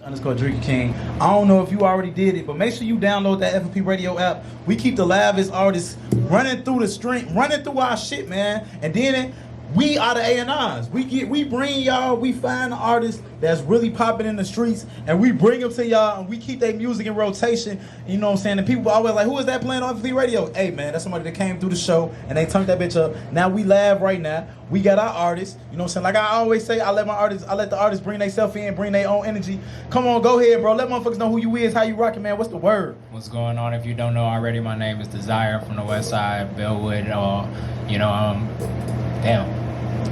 Drinking King. I don't know if you already did it, but make sure you download that F.M.P Radio app. We keep the livest artists running through the stream, running through our shit, man. And then we are the A&Rs. We bring y'all, we find the artists that's really popping in the streets, and we bring them to y'all, and we keep their music in rotation. You know what I'm saying? And people always like, who is that playing on F.M.P Radio? Hey, man, that's somebody that came through the show, and they turned that bitch up. Now we live right now. We got our artists. You know what I'm saying? Like I always say, I let the artists bring themselves in, bring their own energy. Come on, go ahead, bro. Let motherfuckers know who you is, how you rocking, man. What's the word? What's going on? If you don't know already, my name is Zaire from the West Side, Bellwood. Damn.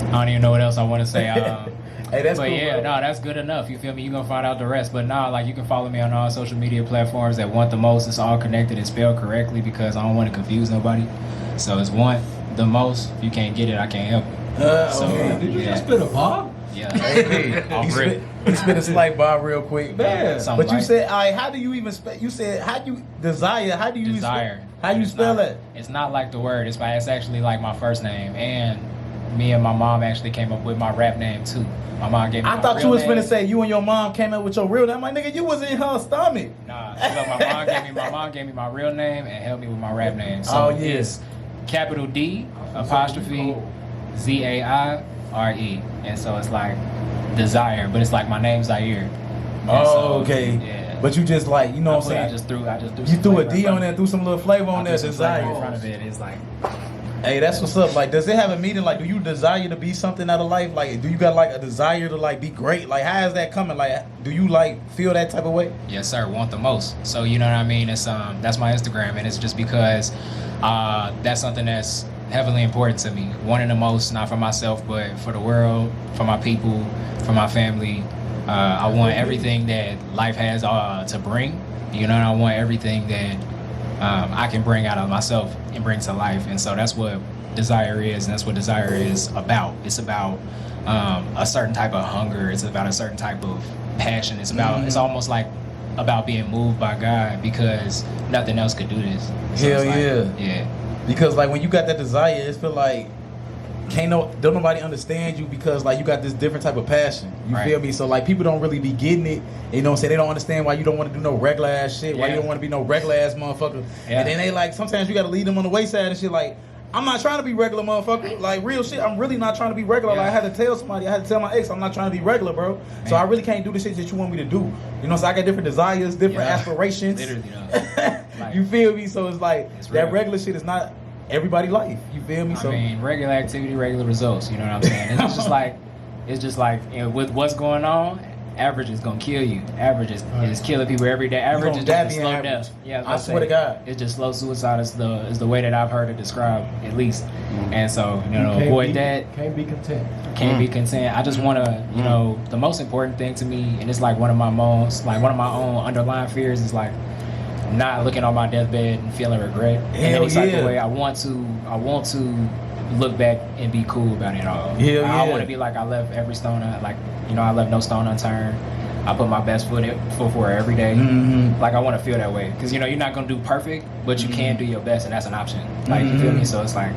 I don't even know what else I want to say. Hey, that's but cool, yeah, bro. no, that's good enough. You feel me? You're going to find out the rest. But nah, like you can follow me on all social media platforms at Want the Most. It's all connected and spelled correctly because I don't want to confuse nobody. So it's Want the Most. If you can't get it, I can't help you. Okay. Did you just spit a bar? Yeah. Hey, he spit a slight bar real quick. Man. But you said, all right, how do you even spell? You said, how do you desire? How do you Desire. How you spell that? It's not like the word. It's actually like my first name. And me and my mom actually came up with my rap name too. My mom gave me I thought real you was name. finna say you and your mom came up with your real name. I'm like, nigga, you was in her stomach. Nah, so my mom gave me my real name and helped me with my rap name. So Oh, yeah. it's capital D apostrophe Zaire. And so it's like Desire, but it's like my name's Zaire. And Oh, so, okay. Yeah. But you just like, you know what I'm saying? I just threw You some threw a flavor D in on front there, of threw some little flavor on it. there, Some flavor in desire. front of it. It's like, Hey, that's what's up. Like, does it have a meaning? Like, do you desire to be something out of life? Like, do you got like a desire to like be great? Like, how is that coming? Like, do you like feel that type of way? yes, sir. Want the most. So you know what I mean. It's that's my Instagram, and it's just because that's something that's heavily important to me. Wanting the most, not for myself, but for the world, for my people, for my family. I want everything that life has to bring. You know, and I want everything that I can bring out of myself and bring to life. And so that's what desire is, and that's what desire is about. It's about a certain type of hunger. It's about a certain type of passion. It's about it's almost like about being moved by God because nothing else could do this. So Hell it's like, yeah. Yeah. Because like when you got that desire, it feel like don't nobody understand you because like you got this different type of passion. You Right. feel me? So like people don't really be getting it. You know what I'm saying? They don't understand why you don't want to do no regular ass shit, why Yeah. you don't want to be no regular ass motherfucker. Yeah. And then they like sometimes you gotta leave them on the wayside and shit like I'm not trying to be regular, motherfucker. Like real shit, I'm really not trying to be regular. Yeah. Like I had to tell somebody, I had to tell my ex, I'm not trying to be regular, bro. So Man. I really can't do the shit that you want me to do. You know, so I got different desires, different Yeah. aspirations. Literally, though. Like, You feel me? So it's like It's that real. regular shit is not everybody life. You feel me? So I mean, regular activity, regular results. You know what I'm saying? And it's just like you know, with what's going on, average is gonna kill you. Average is killing people every day. Average gonna is die just a being slow average. death. Yeah, I swear to God. it's just slow suicide is the way that I've heard it described at least. And so avoid that. Can't be content. Can't be content. I just want to, you know, the most important thing to me, and it's like one of my own underlying fears is like not looking on my deathbed and feeling regret in Hell any type yeah. of way. I want to look back and be cool about it all. Hell I yeah. want to be like I left every stone, I left no stone unturned. I put my best foot forward every day. Mhm. Like I want to feel that way because you're not gonna do perfect, but you can do your best, and that's an option. Like you feel me? So it's like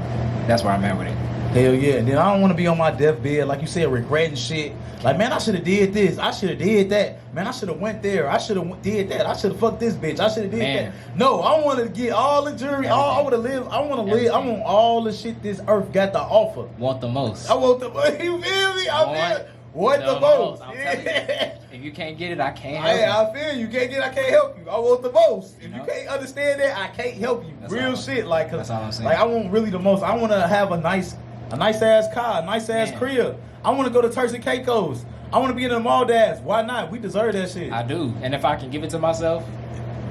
that's where I'm at with it. Hell yeah. And then I don't want to be on my deathbed, like you said, regretting shit. Like, man, I should have did this. I should have did that. Man, I should have went there. I should have did that. I should have fucked this bitch. I should have did Man. that. No, I want to get all the jury. I want to live. I want to live. I want all the shit this earth got to offer. Want the most. I want the. You feel me? I feel. What the most? I'm telling you. If you can't get it, I can't Hey, help I feel you can't get. I can't help you. I want the most. If You you know? can't understand that, I can't help you. That's Real all. shit. Like, cause That's all I'm saying. like I want really the most. I want to have a nice ass car, a nice ass Man. crib. I want to go to Turks and Caicos. I want to be in the mall dads. Why not? We deserve that shit. I do. And if I can give it to myself,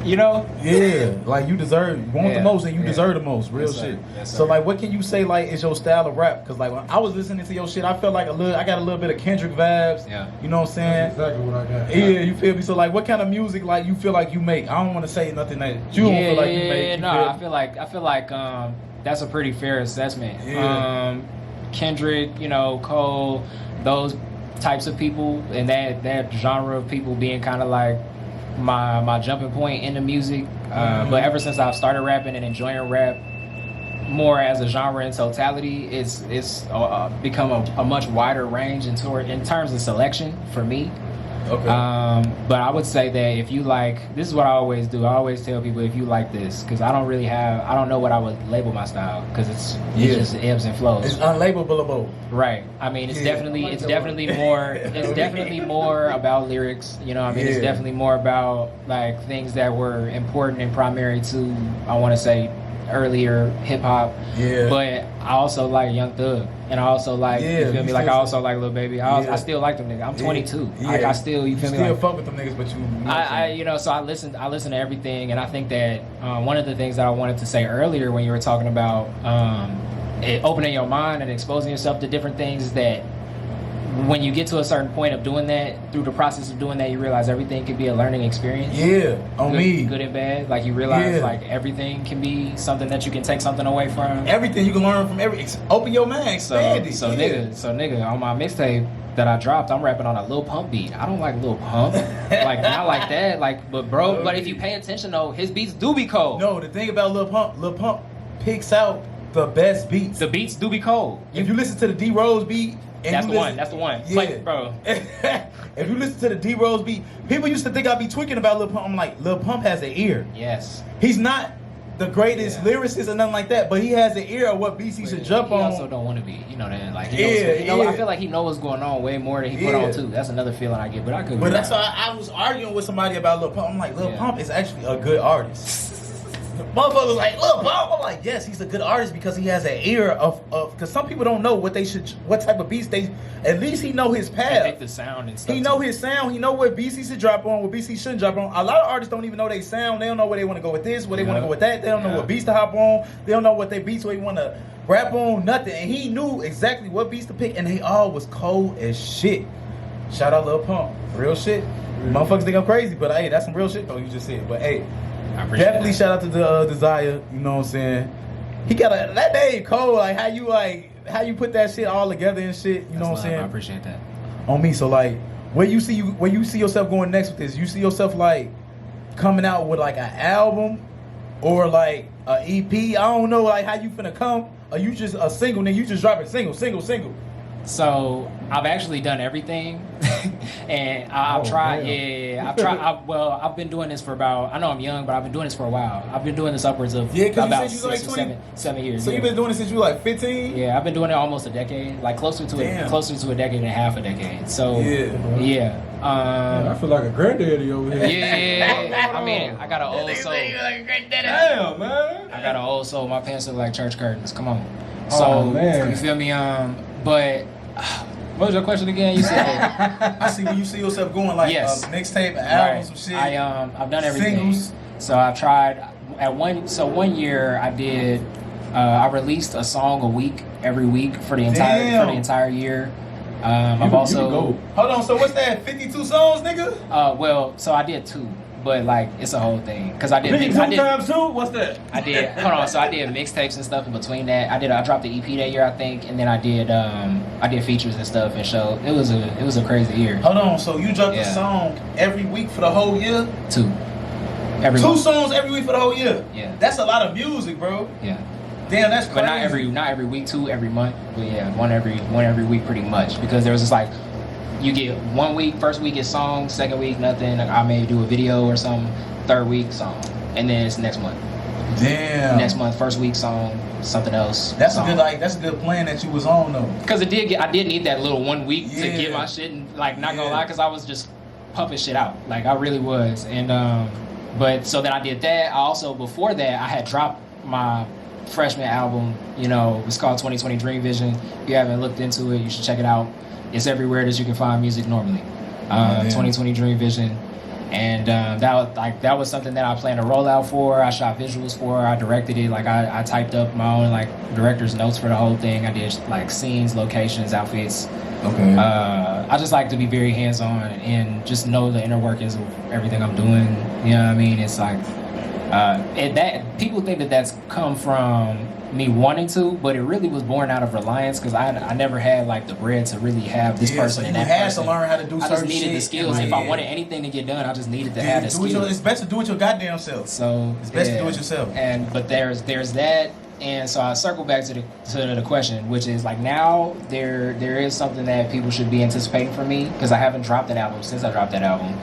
you know? Yeah, like you deserve, you want the Yeah, most and you yeah. deserve the most, real Yes, sir. shit. Yes, So sir. like, what can you say like is your style of rap? Cause like when I was listening to your shit, I felt like I got a little bit of Kendrick vibes. Yeah. You know what I'm saying? That's exactly what I got. Yeah, you feel me? So like, what kind of music like you feel like you make? I don't want to say nothing that you don't feel like you make. You No, feel I feel like that's a pretty fair assessment. Yeah. Kendrick, Cole, those types of people, and that genre of people being kind of like my jumping point into music. But ever since I've started rapping and enjoying rap more as a genre in totality, it's become a much wider range in terms of selection for me. Okay. But I would say that if you like, this is what I always do. I always tell people if you like this, because I don't know what I would label my style, because it's just ebbs and flows. It's unlabelable. Right. I mean, it's definitely more about lyrics. You know, what I mean, it's definitely more about like things that were important and primary to, I want to say, earlier hip hop. Yeah. But I also like Young Thug, and I also like, you feel me? Like I also like Lil Baby. I still like them niggas. I'm 22. Yeah. Like I still, you feel me? Still like, fuck with them niggas, but so I listen to everything, and I think that one of the things that I wanted to say earlier when you were talking about opening your mind and exposing yourself to different things is that when you get to a certain point of doing that, through the process of doing that, you realize everything can be a learning experience. Yeah, good and bad. Like you realize, like everything can be something that you can take something away from. Everything you can learn from open your mind, expand it. So nigga, on my mixtape that I dropped, I'm rapping on a Lil Pump beat. I don't like Lil Pump, like not like that. Like, but if you pay attention though, his beats do be cold. No, the thing about Lil Pump picks out the best beats. The beats do be cold. If you listen to the D Rose beat. That's the one. Yeah. Play, bro. If you listen to the D Rose beat, people used to think I'd be tweaking about Lil Pump. I'm like, Lil Pump has an ear. Yes. He's not the greatest lyricist or nothing like that, but he has an ear of what BC should jump on. He also don't want to be, you know that. Like, I feel like he knows what's going on way more than he put on too. That's another feeling I get, but I could. But that's why I was arguing with somebody about Lil Pump. I'm like, Lil Pump is actually a good artist. Motherfucker was like, Lil Pump. I'm like, yes, he's a good artist because he has an ear of because some people don't know what type of beats they. At least he know his path. Pick the sound and stuff. He know his sound. He know what BC should drop on, what BC shouldn't drop on. A lot of artists don't even know their sound. They don't know where they want to go with this, where they want to go with that. They don't know what beats to hop on. They don't know what they beats where they want to rap on. Nothing. And he knew exactly what beats to pick, and they all was cold as shit. Shout out Lil Pump, real shit. Motherfuckers think I'm crazy, but hey, that's some real shit though. You just said, but hey. Definitely shout out to the Zaire, you know what I'm saying? He got that name cold, like how you put that shit all together and shit, you know what I'm saying? I appreciate that. On me, so like where you see yourself going next with this? You see yourself like coming out with like an album or like a EP? I don't know like how you finna come, or you just a single, then you just drop it single. So I've actually done everything, and I've tried. Yeah, I've tried. I've been doing this for about. I know I'm young, but I've been doing this for a while. I've been doing this upwards of about 6 or 7 years. So you've been doing it since you were like 15? Yeah, I've been doing it almost a decade, like closer to a decade and a half a decade. So yeah. I feel like a granddaddy over here. Yeah, I mean, I got an old soul. Damn, man. I got an old soul. My pants look like church curtains. Come on. So man. You feel me? But what was your question again? You said I see where you see yourself going, like mixtape, album, some shit. I've done everything. Singles. So I've tried at one year I did I released a song a week every week for the entire year. I've also hold on. So what's that? 52 songs, nigga? So I did 2. But like it's a whole thing because I did times 2. What's that? I did So I did mixtapes and stuff in between that. I dropped the EP that year I think, and then I did features and stuff and show. It was a crazy year. Hold on, so you dropped a song every week for the whole year? 2. Two songs every week for the whole year? Yeah. That's a lot of music, bro. Yeah. Damn, that's crazy. But not every week, 2 every month. But yeah, one every week pretty much because there was just like. You get 1 week, first week is song, second week nothing. I may do a video or something. Third week song, and then it's next month. Damn. Next month, first week song, something else. That's a good plan that you was on though. Because I did need that little 1 week to get my shit and like not gonna lie, because I was just pumping shit out, like I really was. And but so then I did that. I also before that I had dropped my freshman album. You know, it's called 2020 Dream Vision. If you haven't looked into it, you should check it out. It's everywhere that you can find music normally. 2020 Dream Vision. And that was something that I planned to roll out for. I shot visuals for. I directed it. Like I typed up my own like director's notes for the whole thing. I did like scenes, locations, outfits. Okay. I just like to be very hands-on and just know the inner workings of everything I'm doing. You know what I mean? It's like that people think that that's come from me wanting to, but it really was born out of reliance because I never had like the bread to really have this person and that person. You had to learn how to do certain shit. I just needed the skills. If I wanted anything to get done, I just needed to have the skills. It's best to do it your goddamn self. So it's best to do it yourself. But there's that, And so I circle back to the question, which is like now there is something that people should be anticipating from me because I haven't dropped an album since I dropped that album,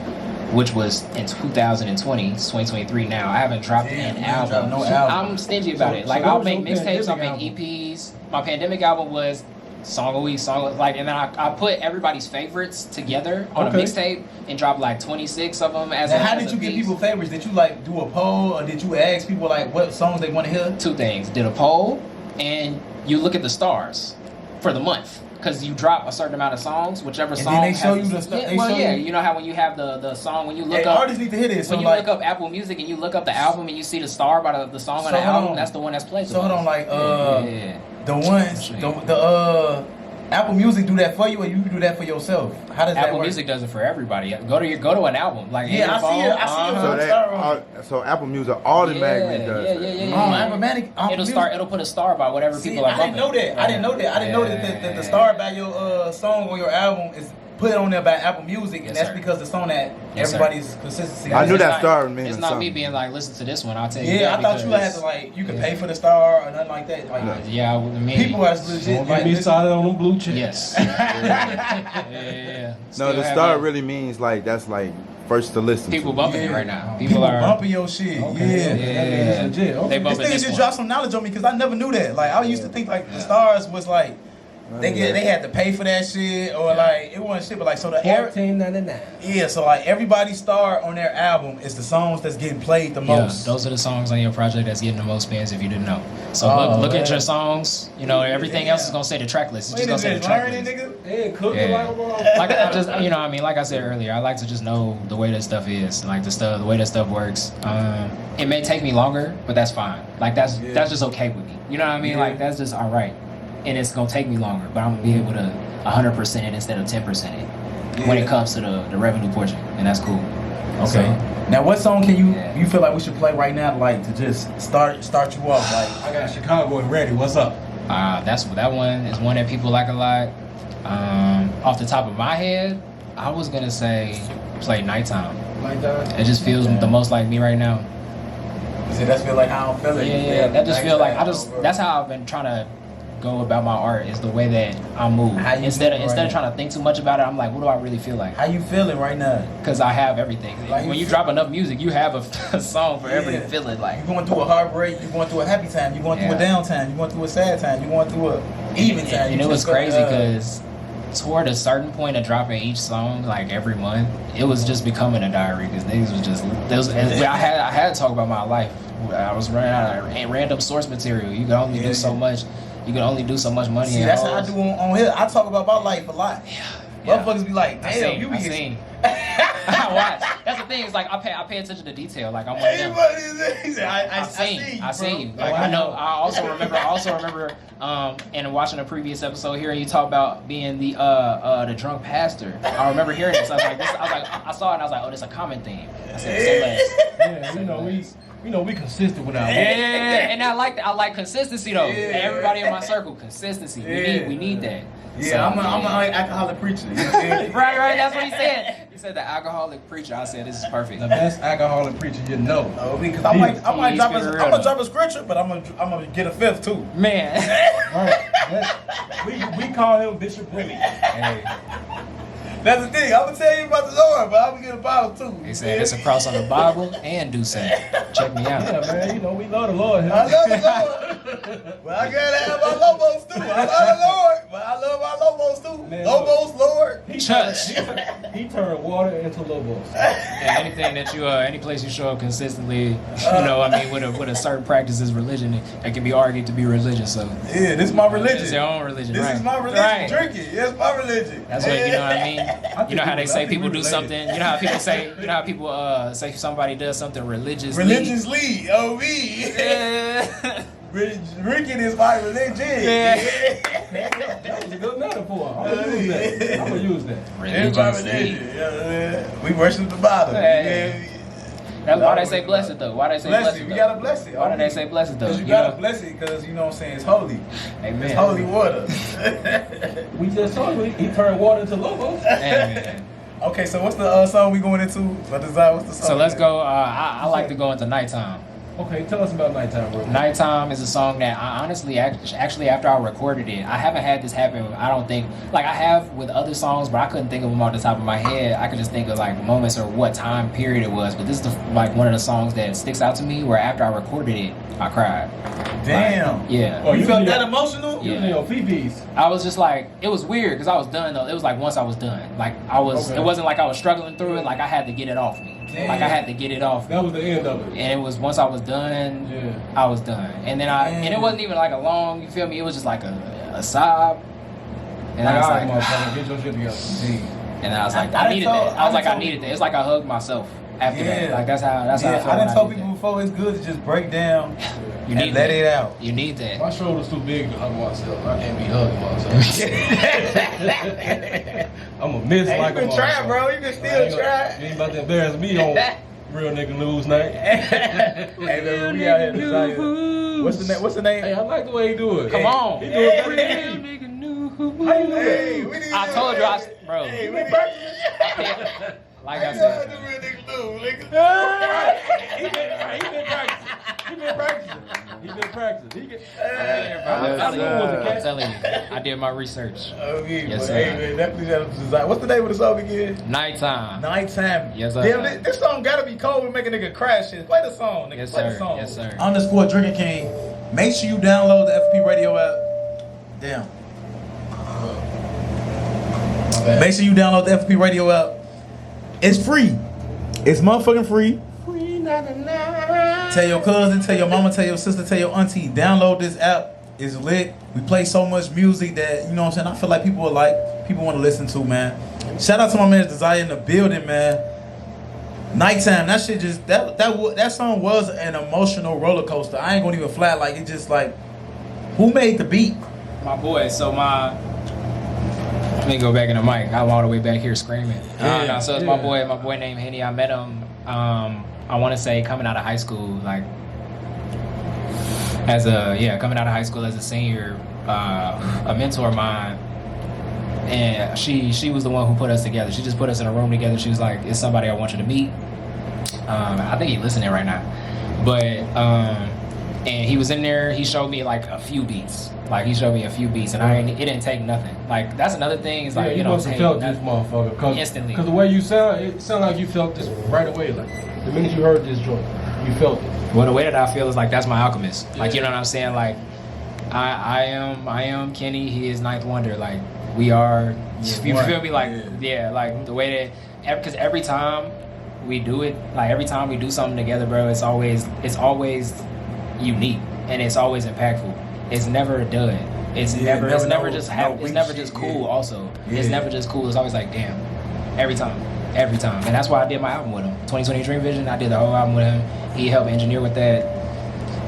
which was in 2020. It's 2023 now. I haven't dropped an album. No album. I'm stingy about it. Like I'll make mixtapes, I'll make EPs. My pandemic album was song a week, and then I put everybody's favorites together on a mixtape and dropped like 26 of them as. Now, how did you get people favorites? Did you like do a poll or did you ask people like what songs they want to hear? Two things: did a poll, and you look at the stars for the month because you drop a certain amount of songs, whichever and song. Then they show you the stuff. You know how when you have the song when you look up. Artists need to hear this. When you look up Apple Music and you look up the album and you see the star by the song on the album, that's the one that's played. So hold on, like the ones the Apple Music do that for you, or you do that for yourself? How does that work? Apple Music does it for everybody. Go to an album. Like yeah, I see it. So Apple Music automatically does it. Automatic. It'll put a star by whatever people are. I didn't know that. I didn't know that the star by your song or your album is put on there by Apple Music, and that's because the song that everybody's consistency. I knew that star meant it's not me being like, listen to this one. I'll tell you. Yeah, I thought you had to like you could pay for the star or nothing like that. Like people are legit. Might be started on them blue chips. Yes. No, the star really means like that's like first to listen. People bumping it right now. People are bumping your shit. Yeah. Legit. Okay. They bumping this thing just dropped some knowledge on me because I never knew that. Like I used to think like the stars was like. They had to pay for that shit or like it wasn't shit, but like so the $14.99. Yeah, so like everybody's star on their album is the songs that's getting played the most. Those are the songs on your project that's getting the most spins if you didn't know. So look at your songs. You know everything else is gonna say the track list. It's just gonna say the track list. Like I just like I said earlier, I like to just know the way that stuff is, like the way that stuff works. It may take me longer, but that's fine. Like that's just okay with me. You know what I mean? Like that's just all right. And it's gonna take me longer, but I'm gonna be able to 100% it instead of 10% it when it comes to the revenue portion, and that's cool. Okay. So, now, what song can you feel like we should play right now, like to just start you off? Like I got Chicago and ready. What's up? That one is one that people like a lot. Off the top of my head, I was gonna say play Nighttime. It just feels the most like me right now. See, that's feel like how I'm feeling. Yeah. That just feel like that's how I've been trying to go about my art is the way that I move. Instead of trying to think too much about it, I'm like, what do I really feel like? How you feeling right now? Because I have everything. Like when you drop enough music, you have a song for every feeling. Like you're going through a heartbreak, you're going through a happy time, you're going through a down time, you're going through a sad time, you're going through a even time. And it was crazy because toward a certain point of dropping each song, like every month, it was just becoming a diary because niggas was just I had to talk about my life. I was running out of random source material. You could only do so much. You can only do so much money. See, that's how I do on here. I talk about my life a lot. Motherfuckers be like, damn, you be seen. I watch. That's the thing. It's like I pay attention to detail. Like I'm one of them. I seen. Like I know. I also remember. And watching a previous episode here, you talk about being the drunk pastor. I remember hearing this. I saw it and I was like, oh, this is a common theme. I said, say less. We consistent with our and I like consistency though. Everybody in my circle, consistency. We need that. Yeah, so, I'm an alcoholic preacher. You know right. That's what he said. He said the alcoholic preacher. I said this is perfect. The best alcoholic preacher you know. Because I'm gonna drop a scripture, but I'm gonna get a fifth too. Man. Right. We call him Bishop Willie. Hey. That's the thing. I'm gonna tell you about the Lord, but I'm gonna get a Bible too. He said it's a cross on the Bible and do say. Check me out. Yeah, man. We love the Lord. I love the Lord. But I gotta have my logos too. I love the Lord, but I love my logos too. Man, logos, Lord. He turned water into logos. Yeah, anything that any place you show up consistently, with a certain practice is religion. It can be argued to be religion. So yeah, this is my religion. It's your own religion. This is my religion. Right. Drink it. It's my religion. That's what you know what I mean. You know how they say people do something. You know how people say. You know how people say somebody does something religiously. Religiously, me. Yeah. Drinking is my religion. Yeah. That was a good metaphor. I'm gonna use that. Religiously. We worship the Bible. That's why they say blessed though. Why they say blessed? We gotta bless it. Why do they say blessed though? Because you gotta bless it because you know what I'm saying, it's holy. Amen. It's holy water. We just saw he turned water into logos. Amen. Okay, so what's the song we going into? What's the song? So let's go. I like to go into Nighttime. Okay, tell us about Nighttime, bro. Nighttime is a song that I honestly, actually, after I recorded it, I haven't had this happen. I don't think, like I have with other songs, but I couldn't think of them off the top of my head. I could just think of like moments or what time period it was. But this is like one of the songs that sticks out to me where after I recorded it, I cried. Damn. Like, yeah. Oh, you felt that emotional? Yeah. You on Phoebe's. I was just like, it was weird because I was done though. It was like once I was done. Like I was, It wasn't like I was struggling through it. Like I had to get it off me. Damn. Like I had to get it off me. That was the end of it. And it was once I was done, I was done. And then and it wasn't even like a long, you feel me? It was just like a sob. And I was like, motherfucker, get your shit together. and I was like, I needed that. I was like, I needed that. It's like I hugged myself after that. Like that's how I felt. I done told people before it's good to just break down you and let it out. You need that. My shoulder's too big to hug myself. I can't be hugging myself. I'm a miss like you can try, bro. You can still try. You ain't about to embarrass me on Real Nigga News Night. Hey, man, we out here to Zaire. What's the name? Hey, I like the way he do it. Come on. He do it better than me. How you do that? I told you, bro. Hey, we practicing. Like I said. He been practicing. I'm telling you, I did my research. Okay, Yes, but sir. hey, man, definitely shout out to Zaire. What's the name of the song again? Nighttime. Nighttime. Yes, sir. Damn, this song gotta be cold to make a nigga crash shit. Play the song, nigga. Yes, Play sir. the song. Yes, sir. _ Drinking King. Make sure you download the F.M.P Radio app. Damn. Make sure you download the F.M.P Radio app. It's free. It's motherfucking free. Tell your cousin, tell your mama, tell your sister, tell your auntie. Download this app. It's lit. We play so much music that, you know what I'm saying, I feel like people will like, people want to listen to, man. Shout out to my man Desire in the building, man. Nighttime, that shit just, that song was an emotional roller coaster. I ain't gonna even flat, like, it just like, who made the beat? My boy, so let me go back in the mic. I'm all the way back here screaming. So it's my boy named Henny. I met him, I want to say coming out of high school, like, coming out of high school as a senior, a mentor of mine, and she was the one who put us together. She just put us in a room together. She was like, it's somebody I want you to meet. I think he's listening right now. But, and he was in there, he showed me like a few beats. Like he showed me a few beats and it didn't take nothing. Like that's another thing, is like, you must have felt this motherfucker. Instantly. Because the way you sound, it sounded like you felt this right away. Like the minute you heard this joint, you felt it. Well, the way that I feel is like that's my alchemist. Like, you know what I'm saying? Like, I am Kenny. He is Ninth Wonder. Like, we are. You feel me? Like, like the way that, because every time we do it, like every time we do something together, bro, it's always unique and it's always impactful. It's never done. It's never just cool. Also, it's never just cool. It's always like, damn, every time. And that's why I did my album with him. 2020 Dream Vision. I did the whole album with him. He helped engineer with that.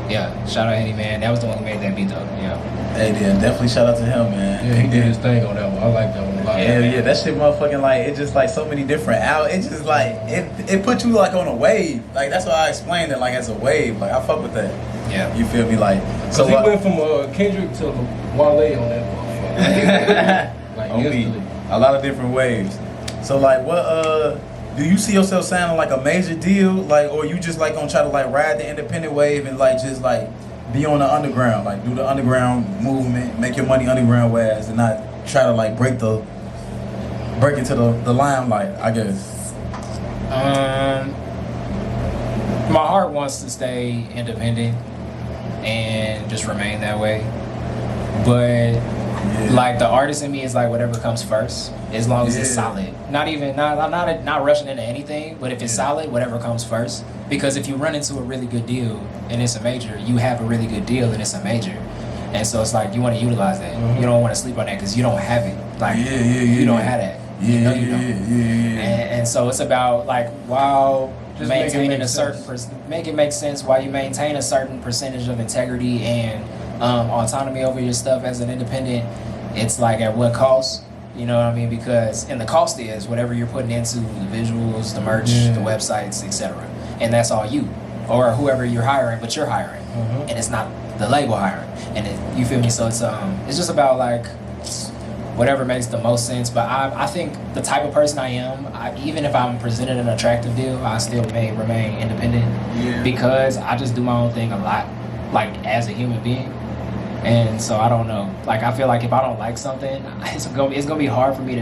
Yeah, shout out Henny, man. That was the one who made that beat though. Yeah. Hey, yeah, definitely shout out to him, man. Yeah, he did his thing on that one. I like that one a lot. Yeah, that shit motherfucking like, it's just like so many different it just like, it put you like on a wave. Like that's why I explained it like as a wave. Like I fuck with that. Yeah. You feel me? Like, so he went from Kendrick to Wale on that motherfucker. Like instantly. A lot of different waves. So like, what do you see yourself sounding like a major deal, like, or you just like gonna try to like ride the independent wave and like just like be on the underground, like do the underground movement, make your money underground wise, and not try to like break into the limelight, I guess? My heart wants to stay independent and just remain that way, but like the artist in me is like whatever comes first, as long as it's solid. Not rushing into anything, but if it's solid, whatever comes first. Because if you run into a really good deal and it's a major, you have a really good deal and it's a major, and so it's like you want to utilize that. You don't want to sleep on that because you don't have it. Like you don't have that. You know you don't. And so it's about like while just maintaining make it make sense while you maintain a certain percentage of integrity and autonomy over your stuff as an independent. It's like at what cost? You know what I mean? Because, and the cost is whatever you're putting into the visuals, the merch, the websites, etc. And that's all you, or whoever you're hiring, but you're hiring, and it's not the label hiring. And you feel me? So it's just about like whatever makes the most sense. But I think the type of person I am, even if I'm presented an attractive deal, I still may remain independent because I just do my own thing a lot, like as a human being. And so I don't know. Like I feel like if I don't like something, it's gonna be hard for me to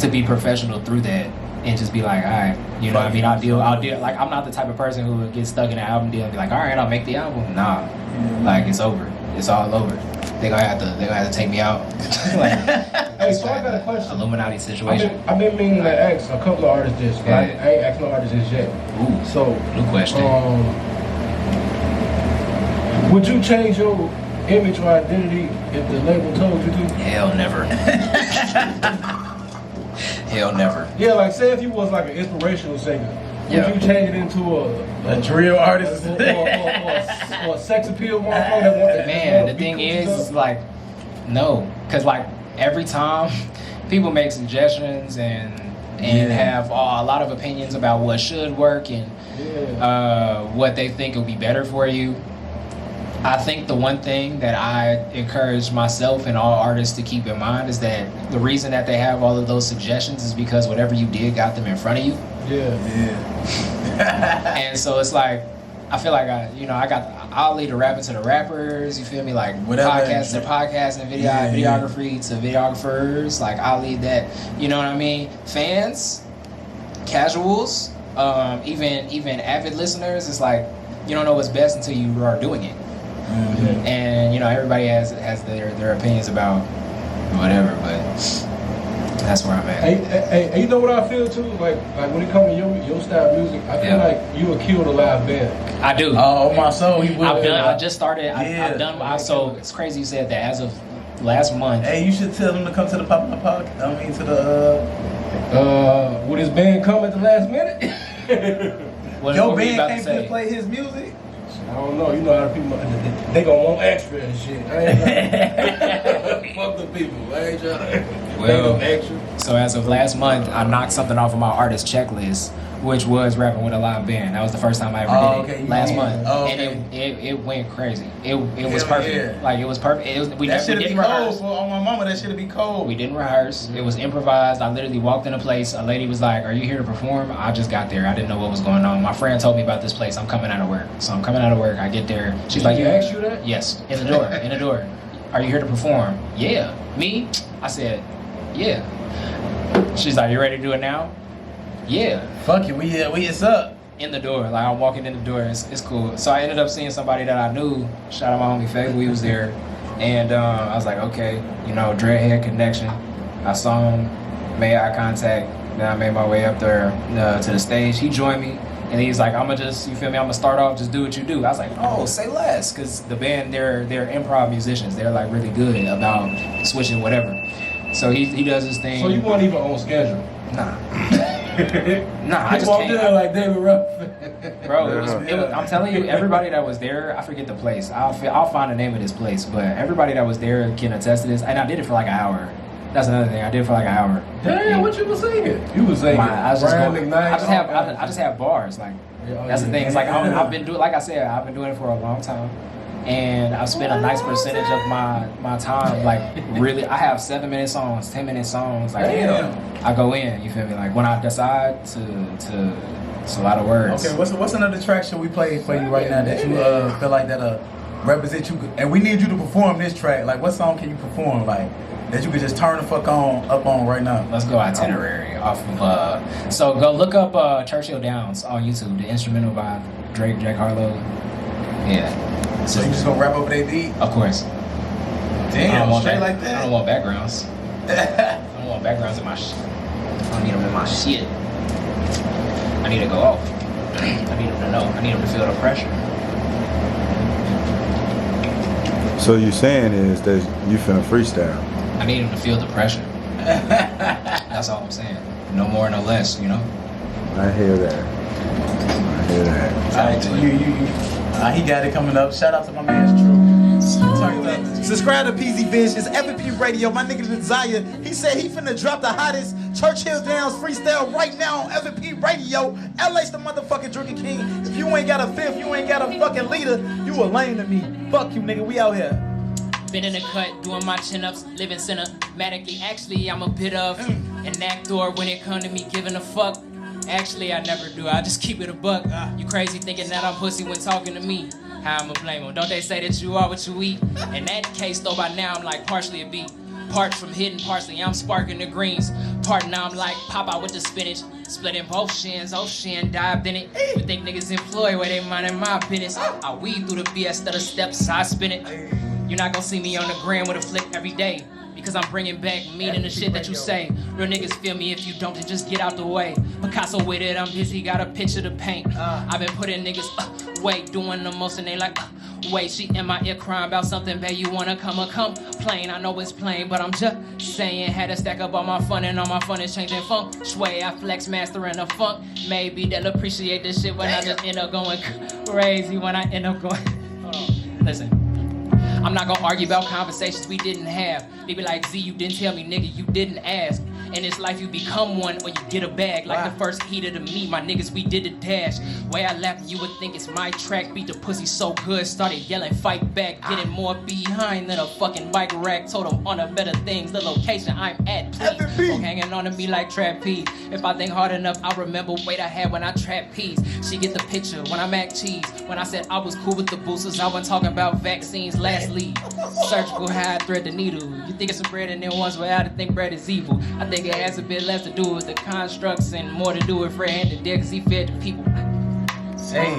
be professional through that and just be like, all right, you know what I mean? I'll deal. Like I'm not the type of person who would get stuck in an album deal and be like, all right, I'll make the album. Nah, like it's over. It's all over. They gonna have to take me out. Like, hey, so I got a question. Illuminati situation. I've been meaning to ask a couple of artists this, but I ain't asked no artists this yet. Ooh, so new question. Would you change your image or identity if the label told you to? Hell never. Hell never. Yeah, like say if you was like an inspirational singer, would you change it into a drill artist or a sex appeal motherfucker that wants? Man, the thing is like, no, because like every time people make suggestions and have a lot of opinions about what should work and what they think will be better for you. I think the one thing that I encourage myself and all artists to keep in mind is that the reason that they have all of those suggestions is because whatever you did got them in front of you. And so it's like, I feel like I'll lead the rapping to the rappers, you feel me? Like podcasts to podcasts and videography to videographers. Like I'll lead that, you know what I mean? Fans, casuals, even avid listeners, it's like, you don't know what's best until you are doing it. Mm-hmm. And everybody has their opinions about whatever, but that's where I'm at. Hey, you know what I feel too? Like when it comes to your style of music, I feel like you would kill the live band. I do. Oh my soul, you would. I just started. I've done. So it's crazy you said that. As of last month. Hey, you should tell them to come to the Pop Up Podcast. I mean to the. Would his band come at the last minute? Your band can't just play his music. I don't know. You know how people they gonna want extra and shit. I ain't fuck the people. I ain't trying to extra. So as of last month, I knocked something off of my artist checklist, which was rapping with a live band. That was the first time I ever did it last month, and it went crazy. It was perfect. Yeah. Like it was perfect. We didn't rehearse. On my mama, that should be cold. We didn't rehearse. It was improvised. I literally walked in a place. A lady was like, "Are you here to perform?" I just got there. I didn't know what was going on. My friend told me about this place. I'm coming out of work. So I'm coming out of work. I get there. She's like, "You asked you that?" Yes, in the door. In the door. Are you here to perform? Yeah. Me? I said, yeah. She's like, you ready to do it now? Yeah. Fuck it, we it's up. In the door, like I'm walking in the door, it's cool. So I ended up seeing somebody that I knew. Shout out my homie Faye, he was there. And I was like, okay, dreadhead connection. I saw him, made eye contact, then I made my way up there to the stage. He joined me, and he's like, I'm gonna start off, just do what you do. I was like, oh, say less, because the band, they're improv musicians. They're like really good about switching whatever. So he does his thing. So you weren't even on schedule? Nah. Nah, I just walked in there like David Ruff. Bro, it was, I'm telling you, everybody that was there, I forget the place. I'll find the name of this place, but everybody that was there can attest to this. And I did it for like an hour. That's another thing. I did it for like an hour. Damn, what you was singing? You was singing. I just have bars. Like that's the thing. It's like I've been doing. Like I said, I've been doing it for a long time. And I've spent a nice percentage of my time, like really, I have 7-minute songs, 10-minute songs, like I go in, you feel me? Like when I decide to it's a lot of words. Okay, what's another track should we play for you right now that you feel like that represent you? And we need you to perform this track. Like what song can you perform like that you could just turn the fuck up on right now? Let's go Itinerary off of so go look up Churchill Downs on YouTube, the instrumental by Drake Harlow. Yeah. So you just gonna rap over that beat? Of course. Damn, straight like that? I don't want backgrounds. I don't want backgrounds in my shit. I don't need them in my shit. I need to go off. I need them to know. I need them to feel the pressure. So you're saying is that you finna freestyle? I need them to feel the pressure. That's all I'm saying. No more, no less, I hear that. All right, he got it coming up. Shout out to my man True. Subscribe to PZ Vision. It's F.M.P Radio. My nigga Zaire. He said he finna drop the hottest Churchill Downs freestyle right now on F.M.P Radio. LA's the motherfucking drinking king. If you ain't got a fifth, you ain't got a fucking leader, you a lame to me. Fuck you, nigga. We out here. Been in the cut, doing my chin-ups, living cinematically. Actually, I'm a bit of an actor when it come to me giving a fuck. Actually, I never do. I just keep it a buck. You crazy thinking that I'm pussy when talking to me. How I'ma blame them? Don't they say that you are what you eat? In that case, though, by now I'm like partially a beat. Part from hidden parsley, I'm sparking the greens. Part now I'm like Popeye with the spinach. Splitting both shins, oh shin, dived in it. You think niggas employ where they minding my business. I weed through the BS of the steps, I spin it. You're not gonna see me on the gram with a flick every day. Because I'm bringing back meaning the shit that you say. Real niggas feel me, if you don't, then just get out the way. Picasso with it, I'm busy, got a picture to paint. I've been putting niggas away, doing the most and they like, wait, she in my ear crying about something, babe, you wanna complain. I know it's plain, but I'm just saying, had to stack up all my fun and all my fun is changing funk. Sway, I flex mastering the funk. Maybe they'll appreciate this shit when I just end up going crazy, when I end up going, hold on, listen. I'm not gonna argue about conversations we didn't have. They be like, Z, you didn't tell me, nigga, you didn't ask. In this life, you become one or you get a bag. Like the first heat of the meat, my niggas, we did the dash. Way I left, you would think it's my track. Beat the pussy so good, started yelling, fight back. Getting more behind than a fucking bike rack. Told them on the better things, the location I'm at, please. Don't hanging on to me like trapeze. If I think hard enough, I'll remember weight I had when I trapeze. She get the picture when I mac cheese. When I said I was cool with the boosters, I wasn't talking about vaccines. Lastly, surgical how I thread the needle. You think it's a bread and then ones where I think bread is evil. I think it has a bit less to do with the constructs and more to do with Fred handed there, cause he fed the people. Hey.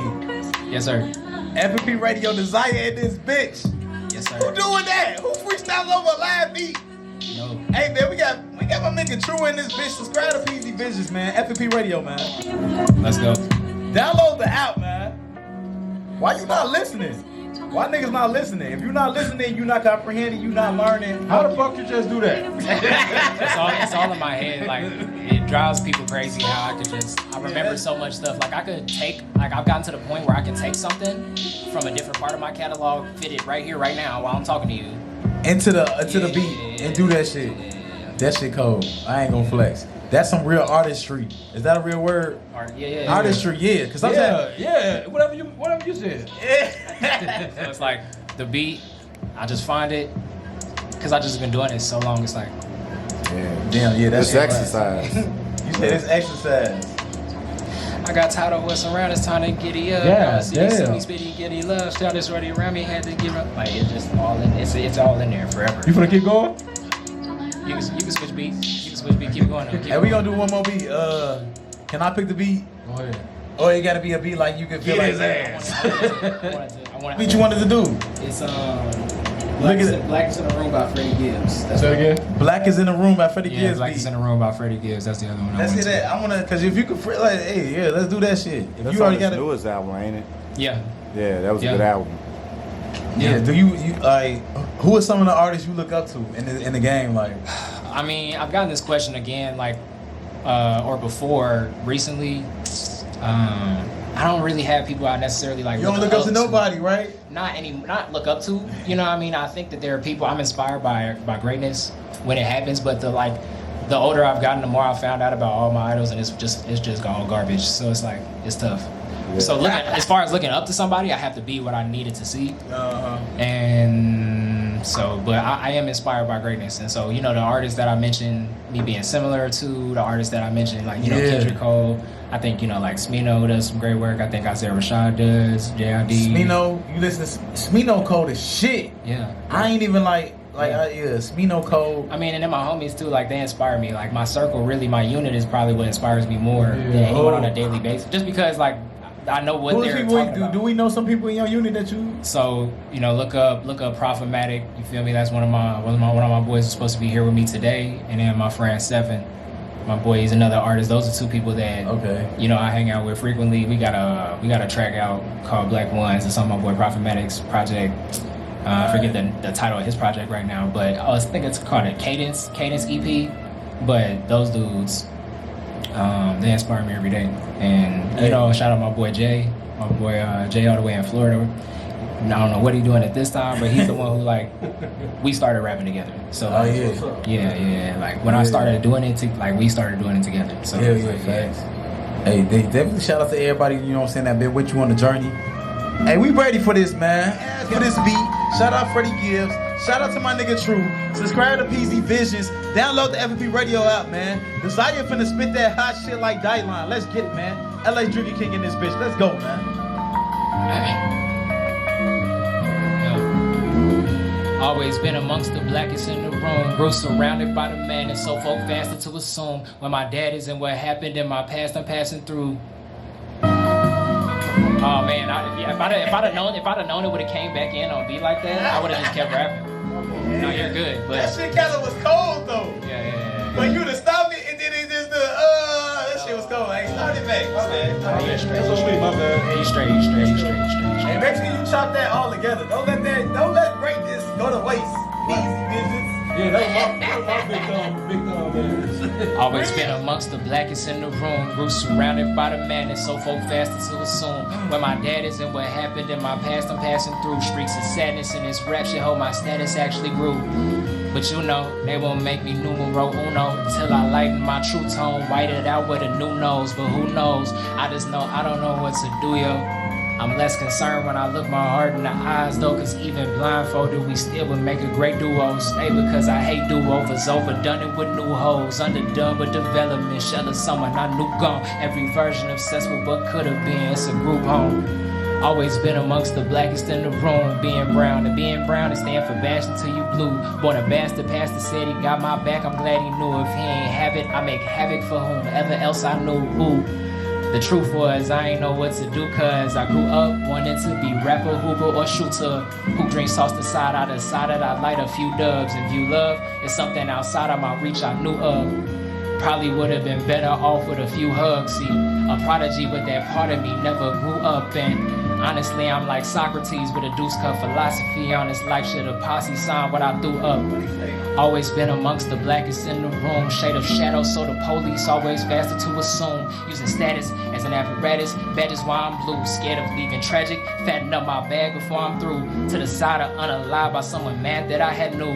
Yes, sir. F.M.P Radio, the Zaire in this bitch. Yes, sir. Who doing that? Who freestyles over a live beat? No. Hey, man, we got my nigga True in this bitch. Subscribe to PZ Visions, man. F.M.P Radio, man. Let's go. Download the app, man. Why you not listening? Why niggas not listening? If you're not listening, you're not comprehending, you're not learning. How the fuck you just do that? It's all in my head. Like, it drives people crazy how I could just, I remember so much stuff. Like, I've gotten to the point where I can take something from a different part of my catalog, fit it right here, right now, while I'm talking to you. Into the beat and do that shit. That shit cold. I ain't gonna flex. That's some real artistry. Is that a real word? Artistry, yeah. Cause sometimes, whatever you said. So it's like the beat, I just find it, cause I just been doing it so long. It's like, That's exercise. You said it's exercise. I got tired of what's around. It's time to giddy up. Yeah, See me spitty, giddy love. Shout this ready around me. Had to give up. Like it's just all in. It's all in there forever. You finna keep going? You can switch beats. You can switch beats. Keep going. Hey, we gonna do one more beat. Can I pick the beat? Go ahead. Or it gotta be a beat like you can feel like his ass. What beat you wanted to do? It's Blackest in the Room by Freddie Gibbs. Say it again. Black is in the Room by Freddie Gibbs. Blackest in the Room by Freddie Gibbs. That's the other one. Let's hit that. I wanna, cause if you could, like, hey, yeah, let's do that shit. If That's you already on got his it. newest album, ain't it? Yeah. Yeah, that was a good album. Yeah. Do you like? Who are some of the artists you look up to in the game? Like, I mean, I've gotten this question again, like, or before recently. I don't really have people I necessarily like. You don't look up to nobody, right? Not look up to. You know what I mean? I think that there are people I'm inspired by greatness when it happens, but the older I've gotten, the more I found out about all my idols, and it's just all garbage. So it's like it's tough. Yeah. So as far as looking up to somebody, I have to be what I needed to see. And so, but I am inspired by greatness, and so the artists that I mentioned, me being similar to the artists that I mentioned, like Kendrick Cole. I think like Smino does some great work. I think Isaiah Rashad does. JID. Smino, you listen to Smino Cole is shit. Yeah. I ain't even Smino Cole. I mean, and then my homies too, like they inspire me. Like my circle, really, my unit is probably what inspires me more than anyone on a daily basis. Just because like I know what they're talking about. Do we know some people in your unit that you? So look up Prophomatic. You feel me? That's one of my boys is supposed to be here with me today, and then my friend Seven. My boy, he's another artist. Those are two people that I hang out with frequently. We got a track out called Black Ones. It's on my boy Prophomatic's project. I forget the title of his project right now, but I think it's called a Cadence EP. But those dudes, they inspire me every day. And shout out my boy Jay all the way in Florida. I don't know what he's doing at this time, but he's the one who we started rapping together. So like when I started doing it, we started doing it together. So Hey, they definitely shout out to everybody. That been with you on the journey. Hey, we ready for this, man. For this beat. Shout out Freddie Gibbs. Shout out to my nigga True. Subscribe to PZ Visions. Download the F.M.P Radio app, man. The Zaire finna spit that hot shit like Dylan. Let's get it, man. LA Drinking King in this bitch. Let's go, man. Always been amongst the blackest in the room. Grew surrounded by the man and so folk faster to assume. When my dad is and what happened in my past I'm passing through. Oh man, if I'd have known it would have came back in on beat like that, I would have just kept rapping. No, you're good, but that shit kinda was cold though. Yeah. But you'd have stopped it and then it just that shit was cold. I ain't started back. My bad. You straight. That's so sweet, my bad. You straight. Hey, make sure you chop that all together. Don't let greatness go to waste. Easy business. Yeah, that was my big thumb, man. Always been amongst the blackest in the room. Grew surrounded by the madness, so folk faster to assume. When my dad is and what happened in my past I'm passing through. Streaks of sadness and this rap shit, how my status actually grew. But you know, they won't make me numero uno till I lighten my true tone, white it out with a new nose. But who knows? I just know I don't know what to do, yo. I'm less concerned when I look my heart in the eyes though, cause even blindfolded we still would make a great duo. Stay because I hate do-overs, overdone it with new hoes, underdone but development, shell of someone I knew gone. Every version obsessed with what could have been, it's a group home. Always been amongst the blackest in the room, being brown. And being brown is stand for bash until you blue. Born a bastard, pastor said he got my back, I'm glad he knew. If he ain't have it, I make havoc for whomever else I knew. Ooh. The truth was, I ain't know what to do, cause I grew up wanting to be rapper, hooper, or shooter. Who drinks tossed aside, I decided I'd light a few dubs. And view love is something outside of my reach I knew of. Probably would have been better off with a few hugs. See, a prodigy, but that part of me never grew up. And honestly, I'm like Socrates with a deuce cut philosophy on this life shit. A posse sign what I threw up. Always been amongst the blackest in the room. Shade of shadow, so the police always faster to assume. Using status as an apparatus, badges why I'm blue. Scared of leaving tragic, fatten up my bag before I'm through. To the side of unalive by someone mad that I had knew.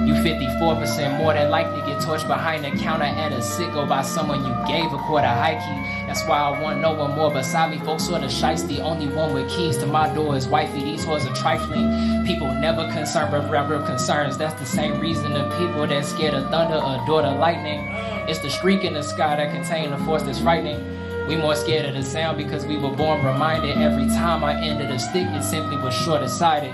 You 54% more than likely get torched behind the counter at a sicko by someone you gave a quarter high key. That's why I want no one more beside me. Folks sort of shiesty, only one with keys to my door is wifey. These hoes are trifling. People never concerned but real concerns. That's the same reason the people that scared of thunder adore the lightning. It's the streak in the sky that contain the force that's frightening. We more scared of the sound because we were born reminded. Every time I ended a stick, it simply was short-sighted.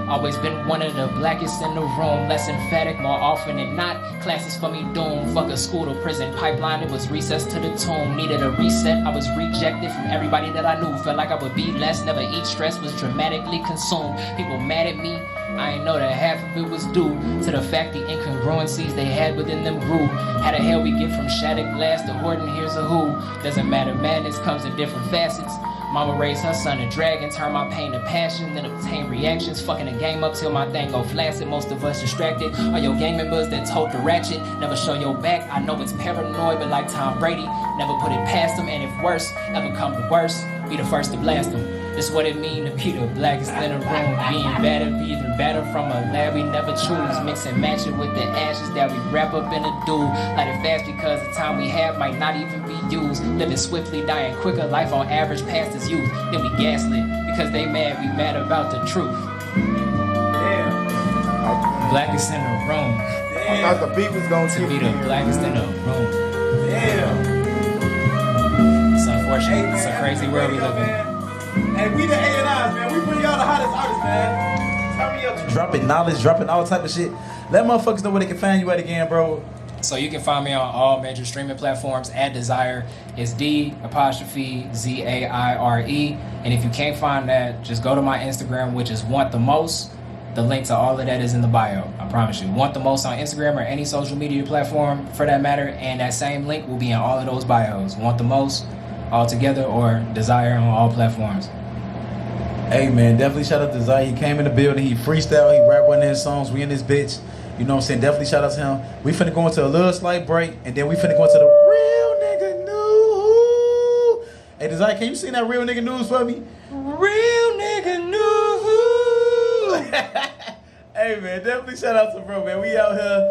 Always been one of the blackest in the room, less emphatic more often than not. Classes for me doomed, fuck a school to prison pipeline, it was recess to the tomb. Needed a reset, I was rejected from everybody that I knew. Felt like I would be less, never eat stress, was dramatically consumed. People mad at me, I ain't know that half of it was due to the fact the incongruencies they had within them grew. How the hell we get from shattered glass to hoarding here's a who? Doesn't matter, madness comes in different facets. Mama raised her son a dragon, turn my pain to passion, then obtain reactions. Fucking the game up till my thing go flaccid. Most of us distracted. Are your gang members that told the ratchet? Never show your back. I know it's paranoid, but like Tom Brady, never put it past them. And if worse ever come to worse, be the first to blast them. This what it mean to be the blackest in the room. Being better, be even better from a lab we never choose. Mix and match it with the ashes that we wrap up in a dew. Light it fast because the time we have might not even be used. Living swiftly, dying quicker, life on average past its youth. Then we gaslit because they mad, we mad about the truth. Damn. Blackest in the room. I thought the beat was going To be the blackest in the room. Damn. It's unfortunate. It's a crazy world we live in. Hey, we the A&Is, man. We bring y'all the hottest artists, man. Turn me up. Dropping knowledge, dropping all type of shit. Let motherfuckers know where they can find you at again, bro. So you can find me on all major streaming platforms at Desire. It's D'_Zaire. And if you can't find that, just go to my Instagram, which is Want the Most. The link to all of that is in the bio. I promise you. Want the Most on Instagram or any social media platform for that matter. And that same link will be in all of those bios. Want the Most all together or Desire on all platforms. Hey, man, definitely shout out to Zaire. He came in the building. He freestyle. He rap one of his songs. We in this bitch. You know what I'm saying? Definitely shout out to him. We finna go into a little slight break, and then we finna go into the real nigga news. Hey, Desire, can you sing that real nigga news for me? Real nigga news. Hey, man, definitely shout out to bro, man. We out here.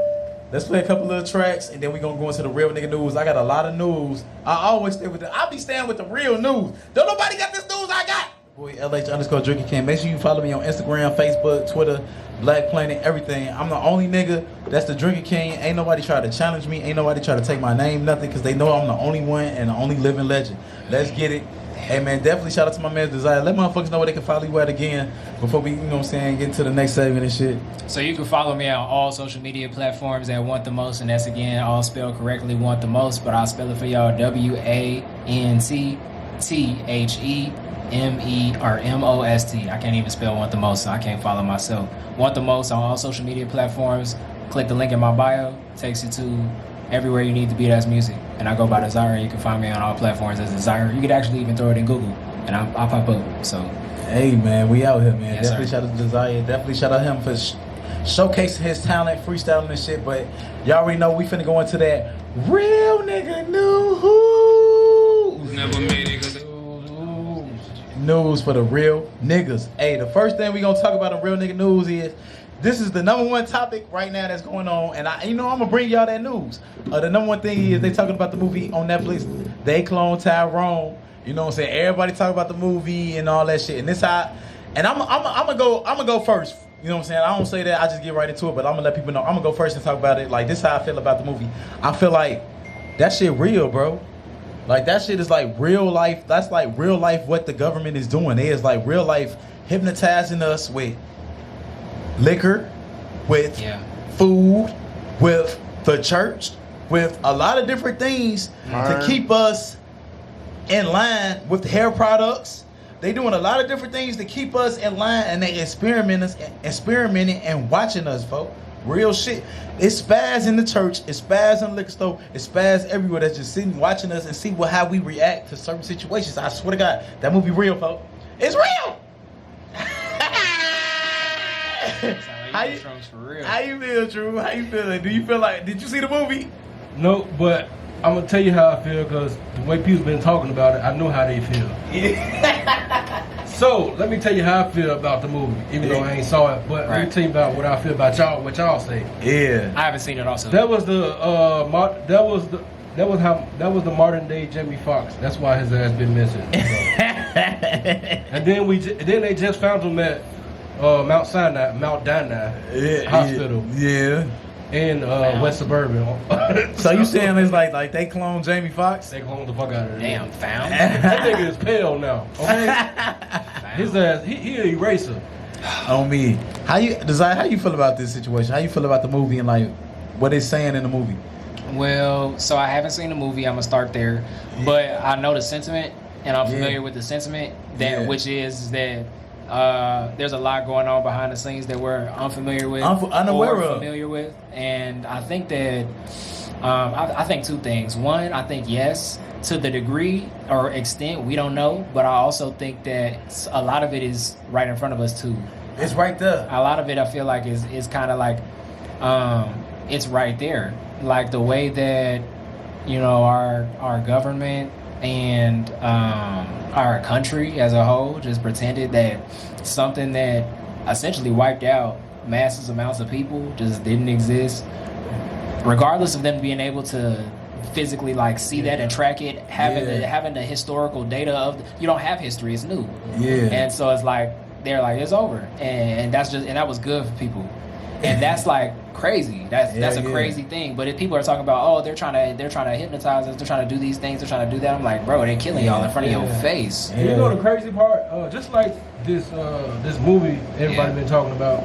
Let's play a couple little tracks, and then we gonna go into the real nigga news. I got a lot of news. I always stay with I be staying with the real news. Don't nobody got this news I got. Boy, LH_Drinking King. Make sure you follow me on Instagram, Facebook, Twitter, Black Planet, everything. I'm the only nigga that's the Drinking King. Ain't nobody try to challenge me. Ain't nobody try to take my name, nothing, because they know I'm the only one and the only living legend. Let's get it. Hey, man, definitely shout out to my man Zaire. Let motherfuckers know where they can follow you at again before we, you know what I'm saying, get into the next segment and shit. So you can follow me on all social media platforms at Want The Most, and that's again all spelled correctly, Want The Most, but I'll spell it for y'all, WANTTHEMOST. I can't even spell Want The Most, so I can't follow myself. Want The Most on all social media platforms. Click the link in my bio, takes you to everywhere you need to be. That's music. And I go by Zaire. You can find me on all platforms as Zaire. You could actually even throw it in Google, and I'll pop up. So, hey, man, we out here, man. Yes, definitely sir. shout out to Zaire. Definitely shout out him for showcasing his talent, freestyling and shit. But y'all already know we finna go into that real nigga news. Never made it 'cause News for the real niggas. Hey, the first thing we gonna talk about in real nigga news is this is the #1 topic right now that's going on, and I'm gonna bring y'all that news. The #1 thing is they talking about the movie on Netflix. They clone Tyrone. You know what I'm saying? Everybody talk about the movie and all that shit. And this how, and I'm gonna go first. You know what I'm saying? I don't say that. I just get right into it, but I'm gonna let people know. I'm gonna go first and talk about it. Like this how I feel about the movie. I feel like that shit real, bro. Like that shit is like real life. That's like real life what the government is doing. They is like real life hypnotizing us with liquor, with food, with the church, with a lot of different things to keep us in line with hair products. They doing a lot of different things to keep us in line, and they experimenting and watching us, folks. Real shit. It's spaz in the church, it's spaz in the liquor store, it's spaz everywhere that's just sitting watching us and see how we react to certain situations. I swear to God, that movie real, folks. It's real. How you feel, Drew? How you feeling? Do you feel like? Did you see the movie? no, but I'm gonna tell you how I feel because the way people been talking about it, I know how they feel. So let me tell you how I feel about the movie, even though I ain't saw it. But let me tell you about what I feel about y'all. What y'all say? Yeah, I haven't seen it also. That was the the modern day Jimmy Fox. That's why his ass been missing. So. And then they just found him at Mount Sinai Hospital. Yeah. In West Suburban. So you saying it's like they cloned Jamie Foxx? They cloned the fuck out of him. Damn, found. That nigga is pale now. Okay. His ass, he an eraser. On me. How you feel about this situation? How you feel about the movie and like what it's saying in the movie? Well, so I haven't seen the movie. I'm gonna start there, but I know the sentiment, and I'm familiar with the sentiment which is that there's a lot going on behind the scenes that we're unfamiliar with, familiar with, and I think that I think two things. One, I think yes, to the degree or extent we don't know, but I also think that a lot of it is right in front of us too. It's right there. A lot of it I feel like is kind of like it's right there, like the way that our government and our country as a whole just pretended that something that essentially wiped out massive amounts of people just didn't exist, regardless of them being able to physically like see that and track it, having the historical data of you don't have history, it's new. And so it's like they're like it's over, and that was good for people. And that's like crazy. That's a crazy thing. But if people are talking about, they're trying to hypnotize us, they're trying to do these things, they're trying to do that, I'm like, bro, they're killing y'all in front of your face. You know the crazy part? Just like this movie everybody been talking about.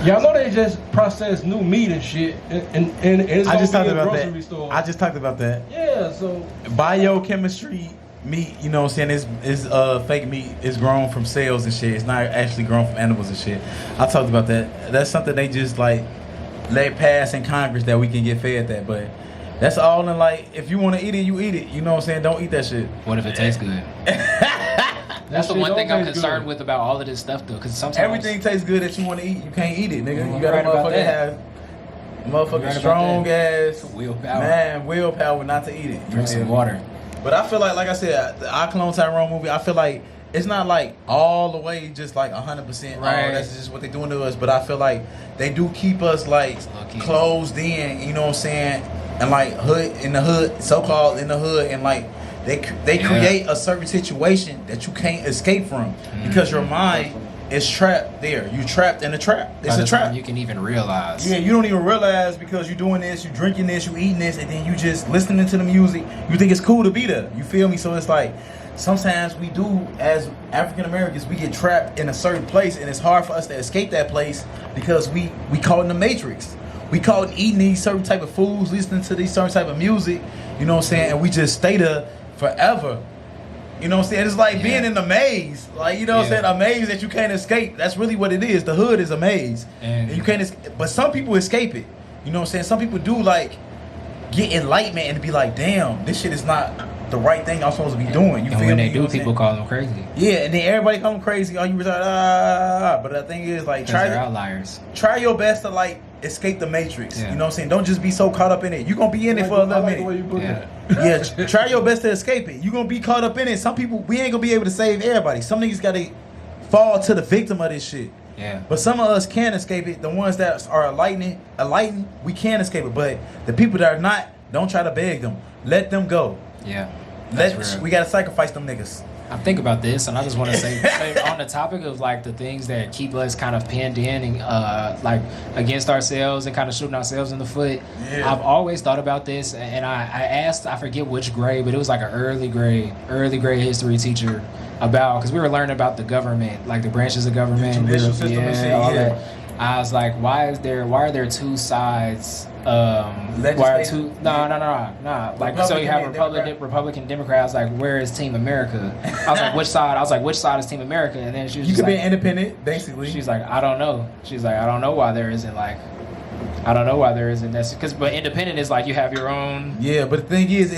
Y'all know they just process new meat and shit, and it's I just gonna talked be in about grocery that. store. I just talked about that. Yeah, so Biochemistry meat, you know what I'm saying, is fake meat. It's grown from cells and shit. It's not actually grown from animals and shit. I talked about that. That's something they just like let pass in Congress that we can get fed that, but that's all in like if you want to eat it, you eat it. You know what I'm saying? Don't eat that shit. What if it tastes good? That's the one thing I'm concerned with about all of this stuff though, because sometimes everything tastes good that you want to eat. You can't eat it, nigga. You You're gotta right have strong ass willpower not to eat it. Drink some water. But I feel like I said, I Clone Tyrone movie, I feel like it's not like all the way just like 100%. Right. That's just what they're doing to us. But I feel like they do keep us like closed in, you know what I'm saying? And like so-called in the hood, and like they create a certain situation that you can't escape from because your mind is trapped there. You trapped in a trap. It's a trap. You can even realize. Yeah, you don't even realize because you're doing this, you drinking this, you eating this, and then you just listening to the music. You think it's cool to be there. You feel me? So it's like sometimes we do, as African Americans, we get trapped in a certain place, and it's hard for us to escape that place because we caught in the matrix. We caught eating these certain type of foods, listening to these certain type of music. You know what I'm saying? And we just stay there forever. You know what I'm saying? It's like being in a maze. Like, you know what I'm saying? A maze that you can't escape. That's really what it is. The hood is a maze. And you can't escape. But some people escape it. You know what I'm saying? Some people do, like, get enlightenment and be like, damn, this shit is not the right thing I'm supposed to be doing. You and feel when me? they do, people call them crazy. Yeah, and then everybody call them crazy. Oh, you retarded. But the thing is, like, they're outliers. Try your best to, like, escape the matrix. You know what I'm saying? Don't just be so caught up in it. You're going to be in it for a little minute. Yeah, try your best to escape it. You're going to be caught up in it. Some people, we ain't going to be able to save everybody. Some niggas got to fall to the victim of this shit. Yeah. But some of us can escape it. The ones that are enlightened, we can escape it. But the people that are not, don't try to beg them. Let them go. Yeah. We got to sacrifice them niggas. I think about this, and I just want to say on the topic of like the things that keep us kind of pinned in and like against ourselves and kind of shooting ourselves in the foot. Yeah. I've always thought about this, and I asked, I forget which grade, but it was like an early grade history teacher about, because we were learning about the government, like the branches of government, the judicial system and shit. All that. I was like, why are there two sides? Why are two? No. Like, so you have Republican, Democrats. Like, where is Team America? I was like, which side? I was like, which side is Team America? And then she was you just could like, be independent, basically. She's like, I don't know. She's like, I don't know why there isn't like. I don't know why there isn't that, but independent is like you have your own. Yeah, but the thing is,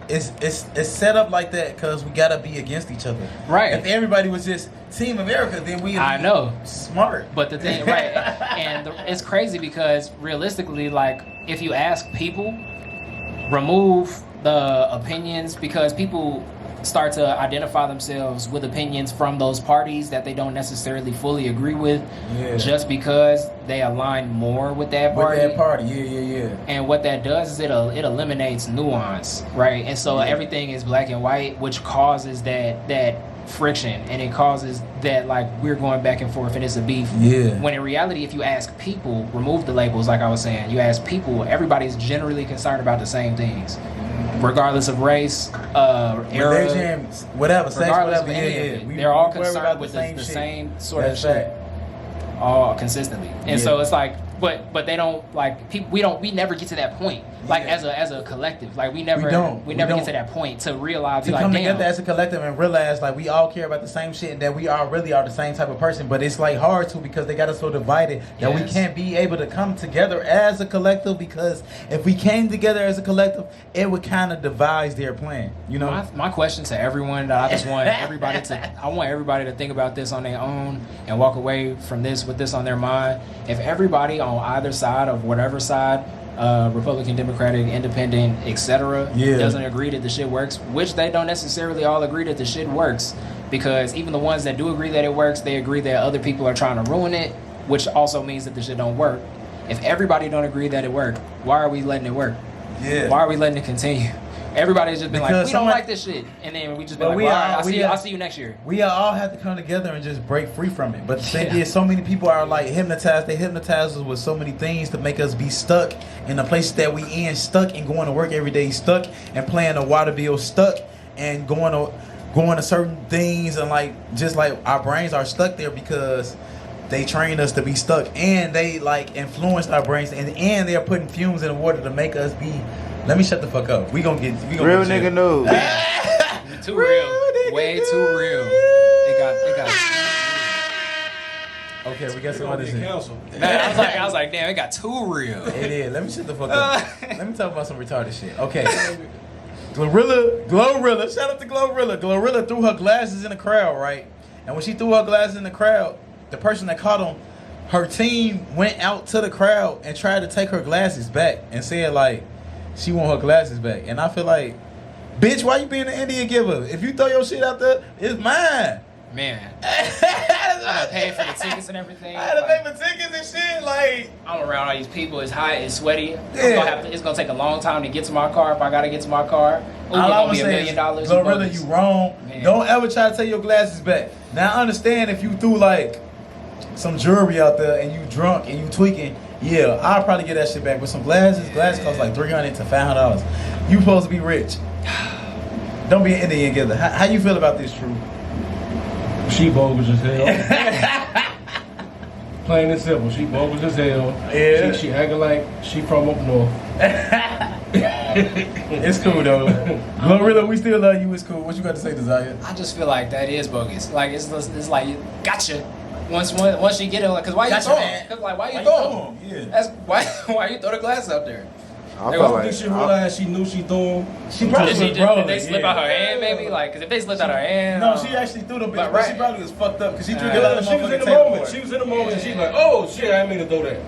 it's set up like that because we gotta be against each other. Right. If everybody was just Team America, then we. I know. Smart. But the thing, right, and it's crazy because realistically, like, if you ask people, remove the opinions because people start to identify themselves with opinions from those parties that they don't necessarily fully agree with, just because they align more with that party. Yeah. And what that does is it eliminates nuance, right? And so everything is black and white, which causes that friction, and it causes that, like, we're going back and forth and it's a beef. Yeah. When in reality, if you ask people, remove the labels, like I was saying, you ask people, everybody's generally concerned about the same things. Regardless of race, era, religion, whatever, sex, whatever. They're all concerned with the same sort of shit, all consistently. And so it's like, but they don't, like, people. We never get to that point. Like, as a collective, like we never get to that point to realize to come together as a collective and realize, like, we all care about the same shit and that we all really are the same type of person. But it's like hard to, because they got us so divided that we can't be able to come together as a collective, because if we came together as a collective, it would kind of devise their plan. You know. My question to everyone that I just want everybody to think about this on their own and walk away from this with this on their mind. If everybody on either side of whatever side, Republican, Democratic, Independent, etc., doesn't agree that the shit works, which they don't necessarily all agree that the shit works, because even the ones that do agree that it works, they agree that other people are trying to ruin it, which also means that the shit don't work. If everybody don't agree that it worked, why are we letting it work? Yeah. Why are we letting it continue? Everybody's just been like, we don't like this shit, and then we just been like, I'll see you next year. We all have to come together and just break free from it. But the thing is, so many people are like hypnotized. They hypnotize us with so many things to make us be stuck in the places that we in, stuck and going to work every day, stuck and playing the water bill, stuck and going to certain things, and like just like our brains are stuck there because they trained us to be stuck, and they like influenced our brains, and they are putting fumes in the water to make us be. Let me shut the fuck up. We gonna get real nigga news. Too real. Way too real. It got. Okay, we got some other shit. I was like, damn, it got too real. It is. Let me shut the fuck up. Let me talk about some retarded shit. Okay. Glorilla. Shout out to Glorilla. Glorilla threw her glasses in the crowd, right? And when she threw her glasses in the crowd, the person that caught them, her team went out to the crowd and tried to take her glasses back and said, like, she want her glasses back. And I feel like, bitch, why you being an Indian giver? If you throw your shit out there, it's mine. Man, I paid for the tickets and everything. I had to pay for tickets and shit. Like, I'm around all these people. It's hot. It's sweaty. Yeah. It's gonna take a long time to get to my car. If I gotta get to my car, all it's I'm gonna be $1 saying million. is, Glorilla, you wrong. Man. Don't ever try to take your glasses back. Now, I understand if you threw like some jewelry out there and you drunk and you tweaking, yeah, I'll probably get that shit back. But some glasses cost like $300 to $500. You supposed to be rich. Don't be an Indian together. How you feel about this, True? She bogus as hell. Plain and simple, she bogus as hell. Yeah. She acting like she from up north. It's cool though. Glorilla, we still love you. It's cool. What you got to say, Zaire? I just feel like that is bogus. Like it's like gotcha. Once you get it, like, cause why you Gotcha, throw man. them? Cause like why you Why throw you them? throw 'em? Yeah. That's why you throw the glass out there? I I feel don't like think she realized she knew she threw him. She probably Did was they rolling. slip out her hand, maybe? Like, cause if they slipped out her hand, No, she actually threw the bitch, But but she right. probably was fucked up because she drank a Yeah, lot of She was in the motherfucking moment. She was in the moment. She's like, oh shit, I didn't mean to throw that.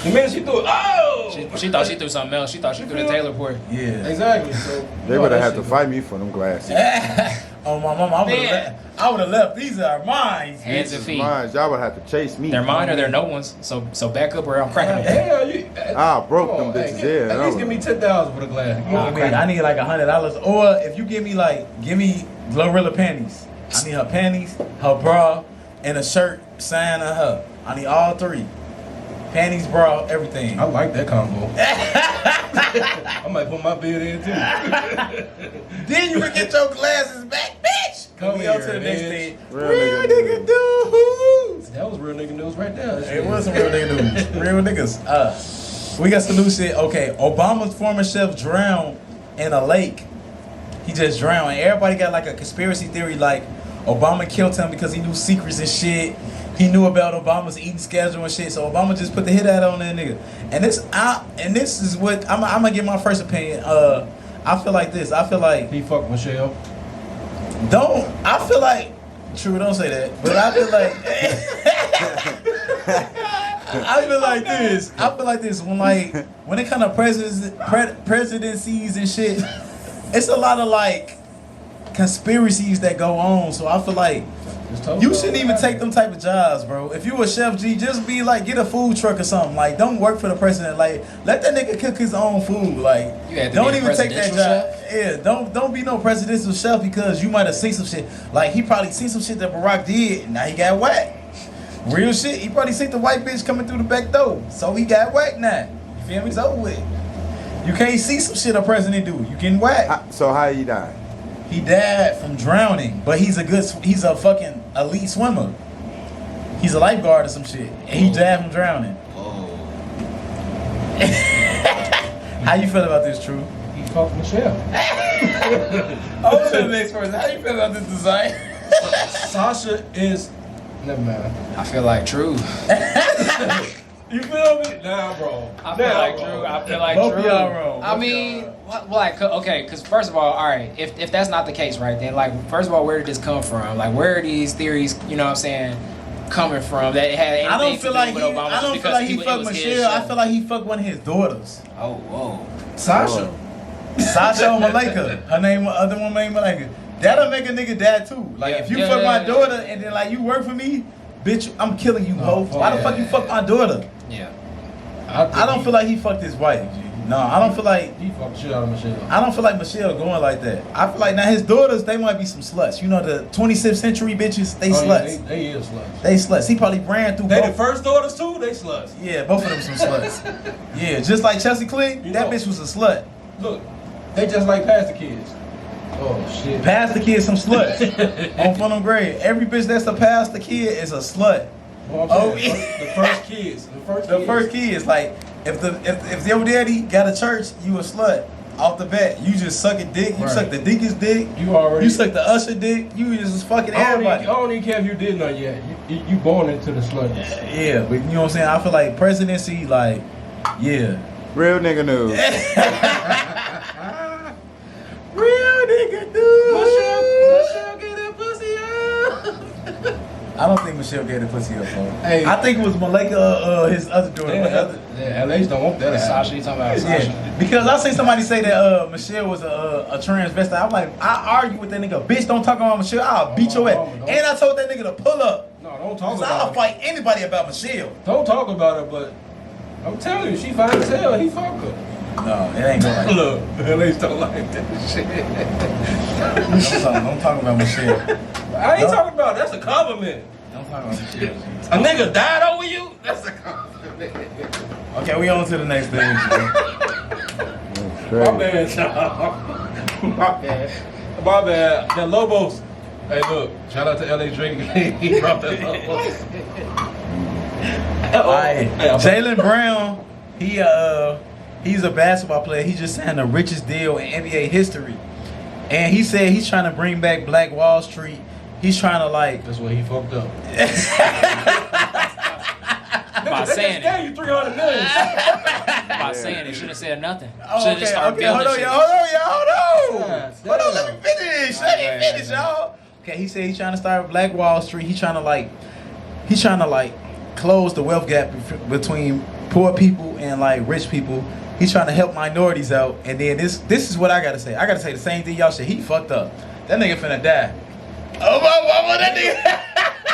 The minute she threw it, oh! she thought she threw something else. She thought she threw the Taylor port. Yeah. Exactly. So they would have had to fight me for them glasses. Oh my mama, I would have left. These are mine. Hands and feet. Mine, y'all would have to chase me. They're mine or they're no one's. So back up or I'm cracking them. Hell, you. I broke Come on, them hey, bitches. At Yeah, least give me 10,000 for the glass. Come on, I need like $100, or if you give me Glorilla panties. I need her panties, her bra, and a shirt signed on her. I need all three. Panties, bra, everything. I like that combo. I might put my bid in too. Then you can get your glasses back, bitch. Come we on here, to the next bitch. thing. Real Real nigga nigga dudes. That was real nigga news right there. It was some real nigga news. Real niggas. We got some new shit. Okay, Obama's former chef drowned in a lake. He just drowned. And everybody got like a conspiracy theory like Obama killed him because he knew secrets and shit. He knew about Obama's eating schedule and shit. So Obama just put the hit out on that nigga. And this is what I'm gonna give my first opinion. I feel like this. I feel like He fucked Michelle. True, don't say that. But I feel like I feel like this when it comes to presidencies and shit, it's a lot of like conspiracies that go on. So I feel like you shouldn't even take them type of jobs, bro. If you a chef G, just be like, get a food truck or something. Like, don't work for the president. Like, let that nigga cook his own food. Like, You had to don't be a even take that presidential job. Yeah, don't be no presidential chef because you might have seen some shit. Like, he probably seen some shit that Barack did, and now he got whacked. Real shit. He probably seen the white bitch coming through the back door, so he got whacked now. You feel me? It's over with. You can't see some shit a president do. You getting whacked. So how he died? He died from drowning, but he's a fucking elite swimmer. He's a lifeguard or some shit. And he died from drowning. How you feel about this, True? He fucked Michelle. Oh, to the next person. How you feel about this design? Sasha is. Never mind. I feel like True. You feel me? Nah, bro. I feel like Drew. I feel like Both Drew. of y'all wrong. I mean, okay, because first of all, all right, if that's not the case, right, then like, first of all, where did this come from? Like, where are these theories, you know what I'm saying, coming from that it had anything I don't feel like with he. Obama? I don't feel like he fucked Michelle. I feel like he fucked one of his daughters. Oh, whoa. Sasha. Sasha or Malika. Her name, other one named Malika. That'll make a nigga die too. Like if you fuck my daughter and then like you work for me, bitch, I'm killing you, ho. Why the fuck you fuck my daughter? Yeah. I don't feel like he fucked his wife. G. No, I don't feel like He fucked the shit out of Michelle. I don't feel like Michelle going like that. I feel like now his daughters, they might be some sluts. You know the 26th century bitches, they sluts. Yeah, they is sluts. They sluts. He probably ran through They both. the first daughters too. They sluts. Yeah, both of them some sluts. Yeah, just like Chelsea Clinton, You that know. bitch was a slut. Look, they just like past the kids. Oh shit. Pass the kid some sluts. On front of grade. Every bitch that's a pass the kid is a slut. Well, Oh, I'm saying, the first kids. The first kid is like if your daddy got a church, you a slut. Off the bat, you just sucking dick. You Right. suck the deacon's dick. You suck the usher dick. You just fucking I everybody. don't even care if you did nothing yet. You born into the slutness. Yeah, but you know what I'm saying? I feel like presidency, like, yeah. Real nigga news. Real nigga dude. Michelle, get that pussy up. I don't think Michelle gave the pussy up for. Hey. I think it was Malika, his other daughter. Yeah, LA's don't want that. Sasha, you talking about Sasha? Yeah, because I seen somebody say that Michelle was a transvestite. I'm like, I argue with that nigga. Bitch, don't talk about Michelle. I'll beat your ass. And I told that nigga to pull up. No, don't talk Cause about I'll it. fight anybody about Michelle. Don't talk about it, but I'm telling you, she fine as hell. He fuck her. No, it ain't going like Look, LA's don't like that shit. don't talk about Michelle. I ain't talking about it. That's a compliment. Don't talk about Michelle. A nigga died over you? That's a compliment. Okay, we on to the next thing. My bad, y'all. My bad. My bad. That Lobos. Hey, look. Shout out to LA Drake. He brought that Lobos. Alright, Jaylen Brown, he's a basketball player. He just signed the richest deal in NBA history. And he said he's trying to bring back Black Wall Street. He's trying to like... That's where he fucked up. By saying They it. you $300 million. By saying it. Should have said nothing. Oh, Should have just started building hold on, shit. y'all. Hold on. Yes, Hold on, damn. let me finish. Let me finish, y'all. Okay, he said he's trying to start Black Wall Street. He's trying to close the wealth gap between poor people and like rich people. He's trying to help minorities out. And then this is what I gotta say. I gotta say the same thing y'all said. He fucked up. That nigga finna die. Oh my mama, that nigga.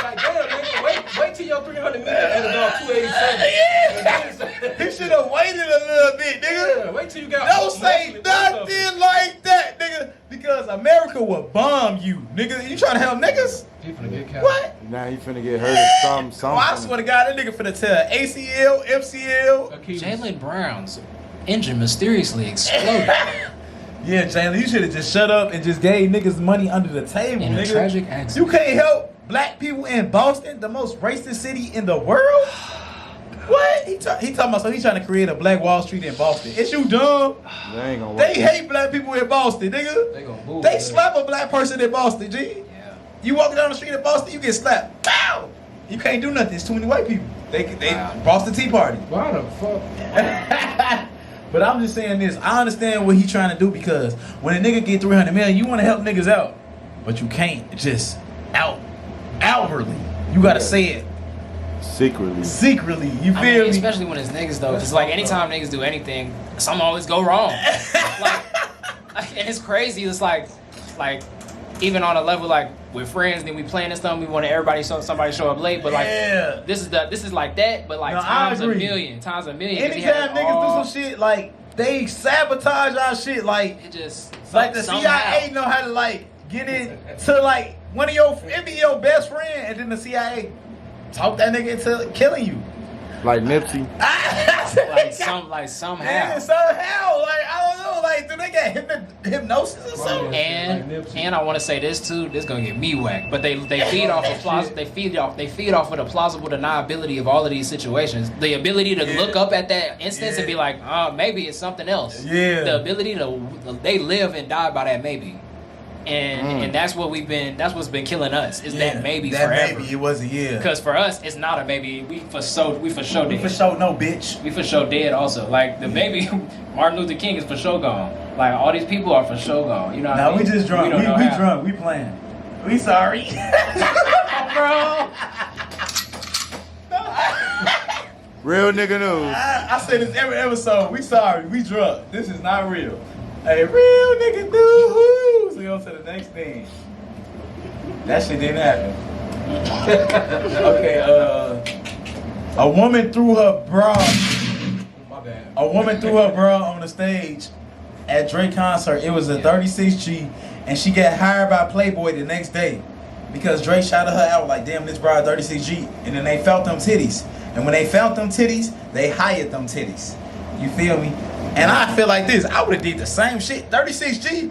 Like, damn, nigga, wait till your $300 million at about 287. Yeah. He should have waited a little bit, nigga. Yeah, wait till you got. Don't say nothing like that, nigga. Because America will bomb you, nigga. You trying to help niggas? He finna get counted. What? Now he finna get hurt or something. Oh, I swear to God, that nigga finna tell ACL, FCL. Jaylen Brown's engine mysteriously exploded Yeah, Jaylen, you should have just shut up and just gave niggas money under the table, in a nigga. tragic accident. You can't help black people in Boston, the most racist city in the world? What? He talking about, so he trying to create a Black Wall Street in Boston. Is you dumb? They ain't gonna work. They hate black people in Boston, nigga. They gonna move. They slap a black person in Boston, G. Yeah. You walking down the street in Boston, you get slapped. Pow! You can't do nothing. It's too many white people. They Wow. Boston Tea Party. Why the fuck? But I'm just saying this. I understand what he trying to do because when a nigga get 300 million, you want to help niggas out, but you can't just outwardly. You gotta say it secretly. You I feel mean, me? especially when it's niggas though, because like anytime niggas do anything, something always go wrong. And it's crazy. It's like even on a level like with friends, then we playing and stuff. We want somebody show up late, but like Yeah. this is like that, but like No, I times a agree. million. 'Cause he had Anytime it niggas all- do some shit like they sabotage our shit, like it just like the somehow. CIA know how to like get in to like one of your it be your best friend, and then the CIA talk that nigga into killing you. Like Nipsey. like somehow. Yeah, somehow, like I don't know, like do they get hypnosis or something? And I want to say this too. This gonna get me whacked, but they feed off of they feed off of the plausible deniability of all of these situations. The ability to look up at that instance and be like, maybe it's something else. Yeah. The ability to they live and die by that maybe, and that's what's been killing us is that maybe that forever. maybe it wasn't. Yeah. Because for us, it's not a baby. We for sure We dead. for sure no bitch. We for sure dead also. Like the baby, Martin Luther King is for sure gone. Like all these people are for sure gone. You know what I Now mean? we just drunk. don't We know how. drunk. We playing. We sorry. Bro. Real nigga news. I say this every episode. We sorry. We drunk. This is not real. Hey, real nigga news. We on to the next thing. That shit didn't happen. Okay, a woman threw her bra. My bad. A woman threw her bra on the stage at Drake concert. It was a 36G, and she got hired by Playboy the next day because Drake shouted her out like, "Damn, this bra 36G." And then they felt them titties, and when they felt them titties, they hired them titties. You feel me? And I feel like this. I would have did the same shit. 36G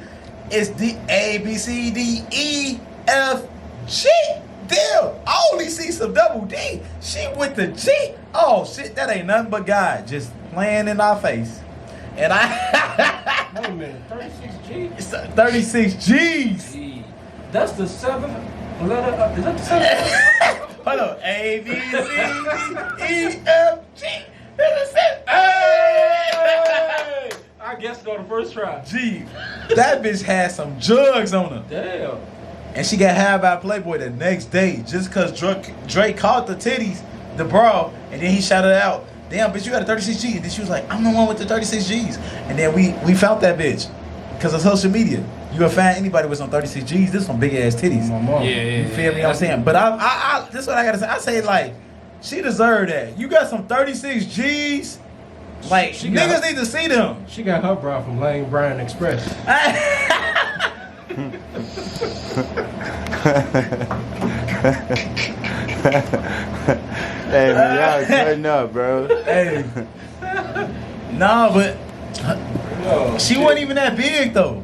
is the A B C D E F G. Damn, I only see some double D. She with the G. Oh shit, that ain't nothing but God just playing in our face. And Wait a minute, 36G? it's 36 G's. Gee. That's the seventh letter. Is that the seventh? Hold on. A B C D E F G. That's it. Hey! I guessed it on the first try. G. That bitch had some jugs on her. Damn. and she got hired by Playboy the next day just because Drake caught the titties, the bra, and then he shouted out, "Damn, bitch, you got a 36G." And then she was like, "I'm the one with the 36Gs." And then we found that bitch because of social media. You gonna find anybody with some 36Gs? This some big ass titties. My mom. Yeah. You feel me? I'm saying, but I this is what I gotta say. I say like, she deserved that. You got some 36Gs. Like She niggas got- need to see them. She got her bra from Lane Bryant Express. Hey man, y'all cutting up, bro. Hey, nah, but No, she wasn't even that big though.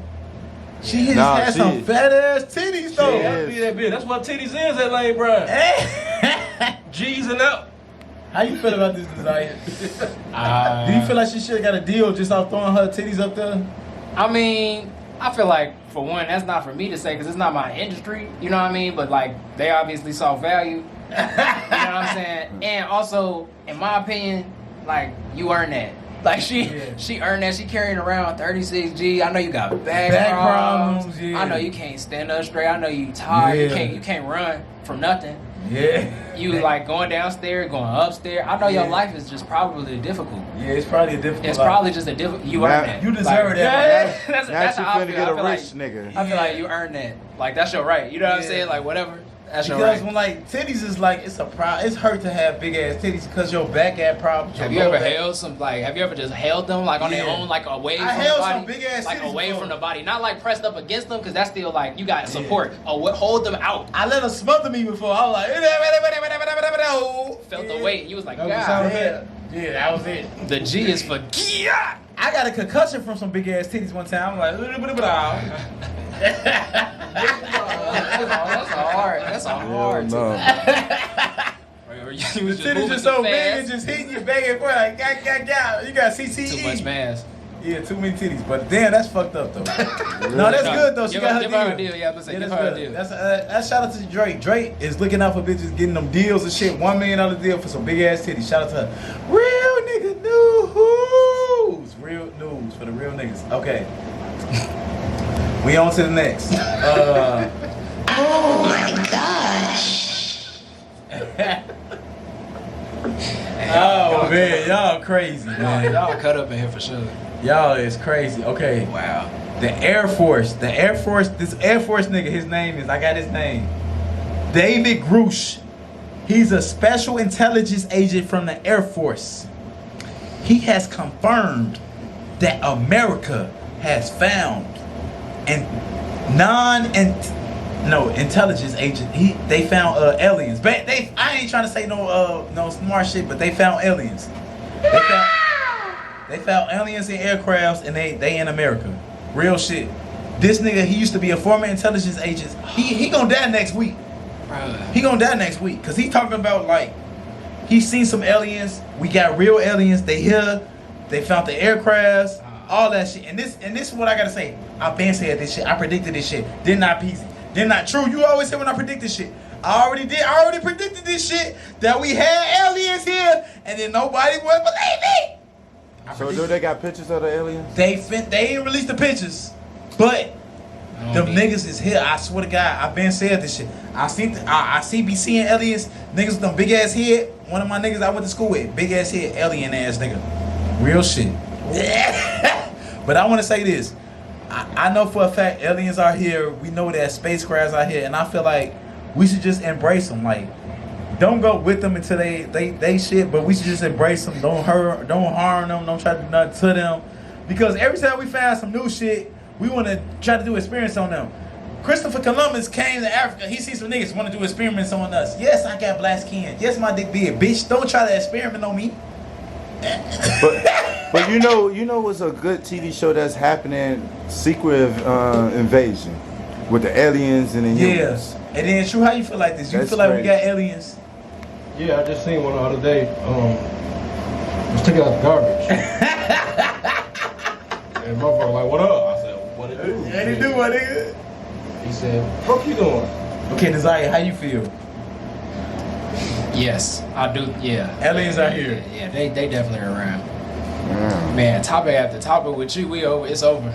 She just Nah, had she- some fat ass titties though. Yeah, that be that big. That's what titties is at Lane Bryant. Hey. G's and up. How you feel about this desire? Uh, Do you feel like she should have got a deal just off throwing her titties up there? I mean, I feel like, for one, that's not for me to say because it's not my industry, you know what I mean? But, like, they obviously saw value, you know what I'm saying? And also, in my opinion, like, you earn that. Like, she earned that. She carrying around 36G. I know you got back problems. yeah. I know you can't stand up straight. I know you tired. Yeah. You can't run from nothing. Yeah. You, like, going downstairs, going upstairs. I know your Yeah. life is just probably difficult. Yeah, it's probably a difficult It's life. probably just a difficult. You Now- earn that. You deserve Like, that. Yeah, that's Now how I she feel. finna get I a feel rich like, nigga. I feel like you earn that. Like that's your right. You know what I'm Yeah. saying? Like whatever. That's your Because right. when like titties is like it's hurt to have big ass titties because your back had problems. Have you your ever low back- held some like? Have you ever just held them like on their Yeah. own, like away from I the held body? some big ass like titties away before. from the body, not like pressed up against them, because that's still like you got support. Or hold them out. I let her smother me before. I was like, Felt the weight. You was like, That was the God. sound Yeah, that was it. The G is for yeah. I got a concussion from some big ass titties one time. I'm like, That's a hard. That's a hard. no. Or you the was just titties moving just so too big and fast. just hitting you back and forth like, God. You got CTE. Too much mass. Yeah, too many titties. But damn, that's fucked up though. No, that's good though. She Give got her- her give her deal. a deal. Yeah, I was gonna say, Yeah, give that's her a good. deal. That's shout out to Drake. Drake is looking out for bitches, getting them deals and shit. $1 million deal for some big ass titties. Shout out to her. Real nigga news. Real news for the real niggas. Okay. We on to the next. Oh my gosh. Oh man, y'all crazy, man. Y'all cut up in here for sure. Y'all is crazy. Okay. Wow. This Air Force nigga, his name is, I got his name, David Grush. He's a special intelligence agent from the Air Force. He has confirmed that America has found intelligence agent. They found aliens. But I ain't trying to say no smart shit, but they found aliens. They found aliens in aircrafts and they in America. Real shit. This nigga, he used to be a former intelligence agent. He gonna die next week. Bruh. He gonna die next week. Cause he talking about like he's seen some aliens. We got real aliens. They here. They found the aircrafts. All that shit. And this is what I gotta say. I've been saying this shit. I predicted this shit. Did not peasy. Did not true. You always say when I predict this shit. I already predicted this shit. That we had aliens here. And then nobody would believe me. So do they got pictures of the aliens? They ain't released the pictures. But them niggas is here. I swear to God, I've been saying this shit. I be seeing aliens, niggas with them big ass head. One of my niggas I went to school with, big ass head, alien ass nigga. Real shit. But I want to say this. I know for a fact aliens are here. We know that spacecrafts are here, and I feel like we should just embrace them. Like, don't go with them until they shit, but we should just embrace them. Don't harm them. Don't try to do nothing to them. Because every time we find some new shit, we want to try to do experiments on them. Christopher Columbus came to Africa. He see some niggas want to do experiments on us. Yes, I got black skin. Yes, my dick big. Bitch, don't try to experiment on me. But you know what's a good TV show that's happening? Secret Invasion with the aliens and the humans. Yeah. And then, True, how you feel like this? You That's feel like we crazy. got aliens? Yeah, I just seen one the other day. Was taking out the garbage. And motherfucker like, what up? I said, what it do? Yeah, they do what nigga. He said, fuck you doing? Okay, Zaire, how you feel? Yes, I do. Yeah. Aliens are here. Yeah, they definitely are around. Yeah. Man, topic after topic with you, it's over.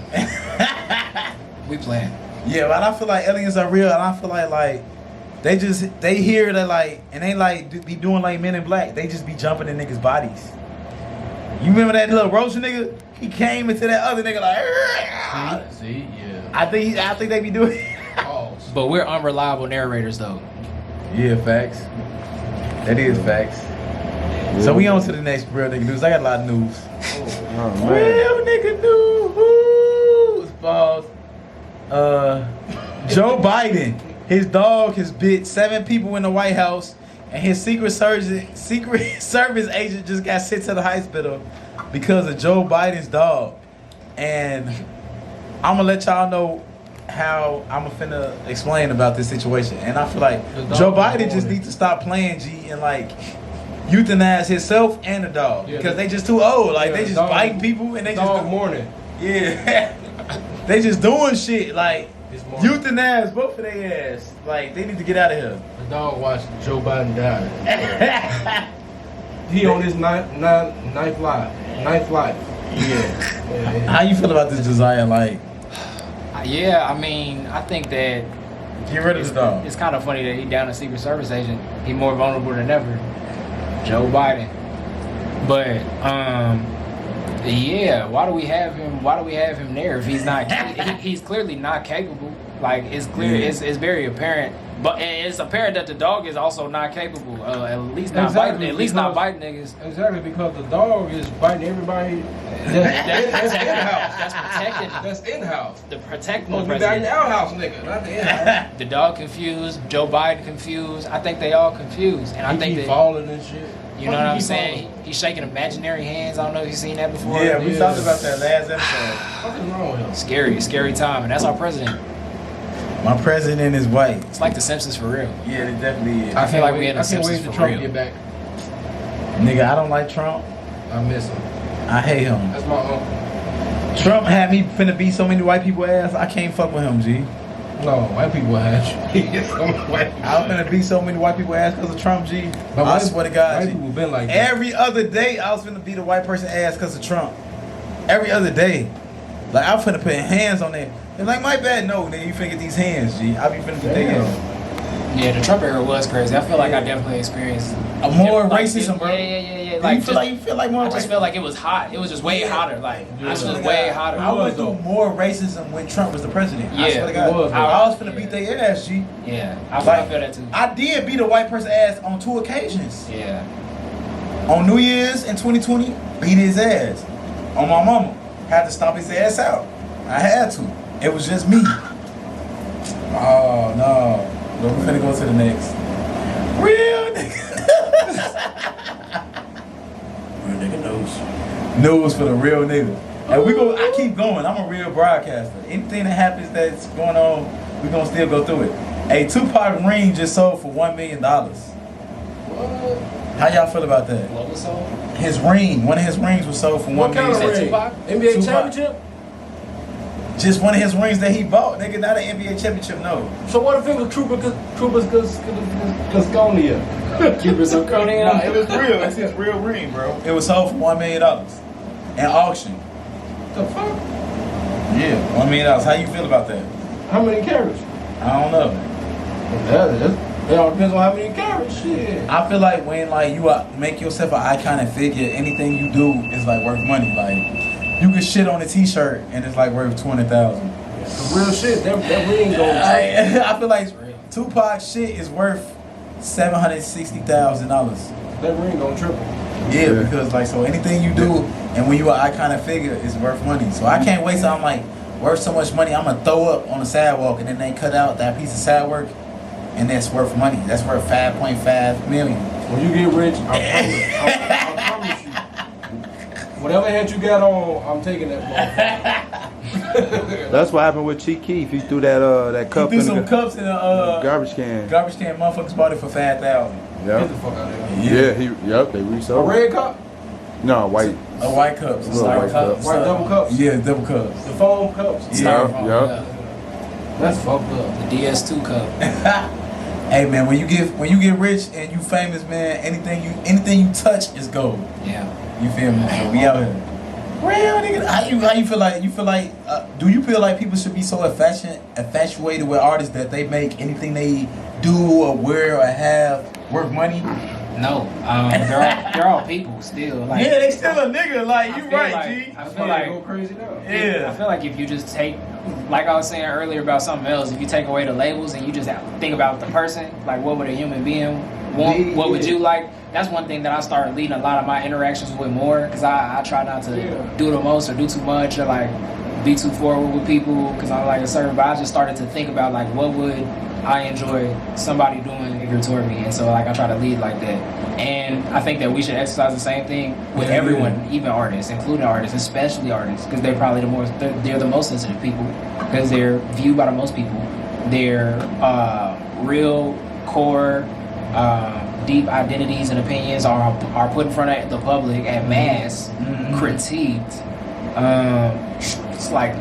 We playing. Yeah, but I feel like aliens are real, and I feel like they hear that like, and they like be doing like Men in Black. They just be jumping in niggas' bodies. You remember that little roach nigga? He came into that other nigga like. See, yeah. I think they be doing. But we're unreliable narrators, though. Yeah, facts. That is facts. So we on to the next real nigga news. I got a lot of news. Oh, man. Real nigga news. Balls. Joe Biden, his dog has bit 7 people in the White House, and his Secret Service agent just got sent to the hospital because of Joe Biden's dog. And I'm gonna let y'all know how I'm finna explain about this situation. And I feel like Joe Biden just needs to stop playing G and like euthanize himself and the dog because they just too old. Like they just biting people and they just morning. Yeah, they just doing shit like euthanize both of their ass. Like they need to get out of here. The dog watched Joe Biden die. He on his ninth life. Yeah. How you feel about this design? Like, Yeah, I mean, I think that get rid of the dog. it's kind of funny that he down a Secret Service agent. He more vulnerable than ever. Joe Biden. But yeah, why do we have him there if he's not he's clearly not capable. Like it's clear, it's very apparent. But it's apparent that the dog is also not capable. At least not biting niggas. Exactly, because the dog is biting everybody. That's in-house. That's protected. That's in-house. The protecting Supposed the to be biting president. outhouse nigga, not the in-house. The dog confused, Joe Biden confused. I think they all confused, and I think keep that falling and shit. you know what I'm saying. He's shaking imaginary hands. I don't know if you've seen that before. Yeah, we talked about that last episode. What's wrong with him? Scary time, and that's our president. My president is white. It's like The Simpsons for real. Yeah, it definitely is. I feel like we in The I can't Simpsons wait for to Trump real. get back. Nigga, I don't like Trump. I miss him. I hate him. That's my uncle. Trump had me finna beat so many white people ass. I can't fuck with him, G. No, white people had you. I was finna beat so many white people ass because of Trump, G. But I swear to God, white G. people been like that. Every other day, I was finna beat a white person ass because of Trump. Every other day. Like, I was finna put hands on them. They're like, my bad, no, nigga, you finna get these hands, G. I be finna put their hands. Yeah, the Trump era was crazy. I feel like I definitely experienced More like, racism, bro. Yeah. You Like, feel like more I just racism? felt like it was hot. It was just way hotter. Like, I it swear was to way God, hotter. I went through more racism when Trump was the president. I Yeah, swear to God. it was. I was finna beat their ass, G. Yeah, I Like, feel that too. I did beat a white person ass on 2 occasions. Yeah. On New Year's in 2020, beat his ass. On my mama, had to stomp his ass out. I had to. It was just me. Oh no. But we're gonna go to the next. Real nigga. Real nigga news. News for the real nigga. And I keep going. I'm a real broadcaster. Anything that happens that's going on, we're gonna still go through it. A Tupac ring just sold for $1 million. What? How y'all feel about that? What was so? His ring, one of his rings was sold for $1 What kind million. of ring? Tupac? NBA Tupac. championship? Just one of his rings that he bought, nigga, not an NBA championship, no. So what if it was Troopers Gasconia? Cupid Zirconia? No, it was real. That's his real ring, bro. It was sold for $1 million in auction. The fuck? Yeah, $1 million. How you feel about that? How many carats? I don't know. It all depends on how many carats. Shit. I feel like when like you make yourself an iconic figure, anything you do is like worth money. Like you can shit on a T-shirt and it's like worth $20,000. The real shit. That ring going. I feel like Tupac shit is worth $760,000. That ring gonna triple. Yeah, because like so anything you do and when you an iconic figure is worth money. So I can't wait till I'm like worth so much money I'm gonna throw up on the sidewalk and then they cut out that piece of sidewalk and that's worth money. That's worth 5.5 million. When you get rich, I promise you. Whatever hat you got on, I'm taking that motherfucker. That's what happened with Chief Keef. He threw that cup He in threw some the cups in a garbage can. garbage can. Motherfuckers bought it for $5,000. Get the Yep. fuck out of here. Yeah, they A resold. red cup? No, white. A white cups. It's Little like white cups. White double cups? Yeah, double cups. The foam cups? Yeah. Yep. That's fucked up. The DS2 cup. Hey man, when you get rich and you famous, man, anything you touch is gold. Yeah. You feel me? So we out here. Real nigga, how you feel like do you feel like people should be so infatuated with artists that they make anything they do or wear or have worth money? No, they're all people still. Like, Yeah, they still a nigga. Like, you feel right, like- G. I feel like go crazy now. Yeah. I feel like if you just take, like I was saying earlier about something else, if you take away the labels and you just think about the person, like what would a human being want? What would you like? That's one thing that I started leading a lot of my interactions with more, because I try not to do the most or do too much or like be too forward with people because I'm like a certain. But I just started to think about like what would I enjoy somebody doing here toward me, and so like I try to lead like that. And I think that we should exercise the same thing with everyone, even artists, including artists, especially artists, because they're probably they're the most sensitive people, because they're viewed by the most people. They're real core deep identities and opinions are put in front of the public at mass, critiqued. It's like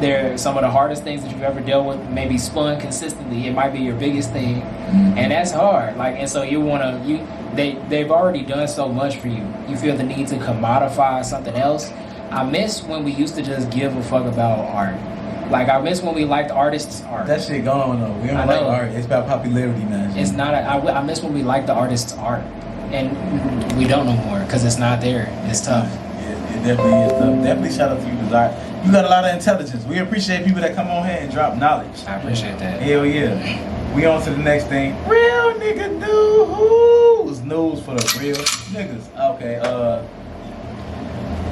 they're some of the hardest things that you've ever dealt with, maybe spun consistently. It might be your biggest thing, and that's hard. Like, and so they've already done so much for you. You feel the need to commodify something else. I miss when we used to just give a fuck about art. Like, I miss when we liked artists' art. That shit gone though. We don't like art. It's about popularity now. It's not. I miss when we liked the artist's art, and we don't no more because it's not there. It's tough. It definitely is tough. Definitely shout out to you, Zaire. You got a lot of intelligence. We appreciate people that come on here and drop knowledge. I appreciate that. Hell yeah. We on to the next thing. Real nigga news. News for the real niggas. Okay.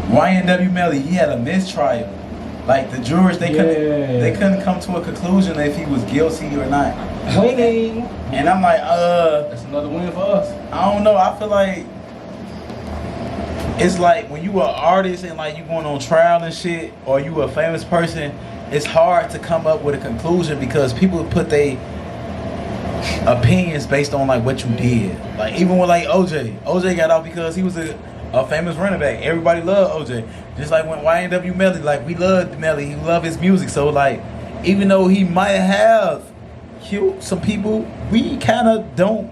YNW Melly, he had a mistrial. Like, the jurors, they couldn't come to a conclusion if he was guilty or not. Winning. And I'm like, That's another win for us. I don't know. I feel like it's like when you an artist and like you going on trial and shit, or you a famous person, it's hard to come up with a conclusion because people put their opinions based on like what you did. Like, even with like OJ got off because he was a famous running back. Everybody loved OJ. Just like when YNW Melly, like, we loved Melly, he loved his music. So like, even though he might have killed some people, we kind of don't.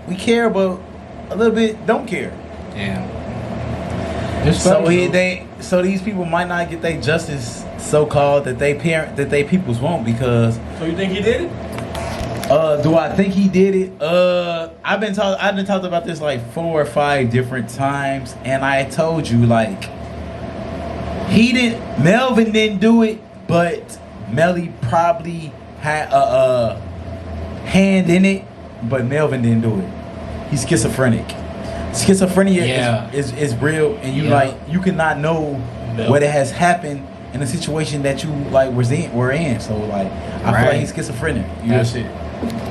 We care, but a little bit don't care. Yeah. So these people might not get their justice, so called, that they peoples won't, because. So you think he did it? Do I think he did it? I've been talked about this like 4 or 5 different times, and I told you like Melvin didn't do it, but Melly probably had a hand in it, but Melvin didn't do it. He's schizophrenic. Schizophrenia is real, and you cannot know what it has happened in a situation that you like were in. So like, I feel like he's schizophrenic.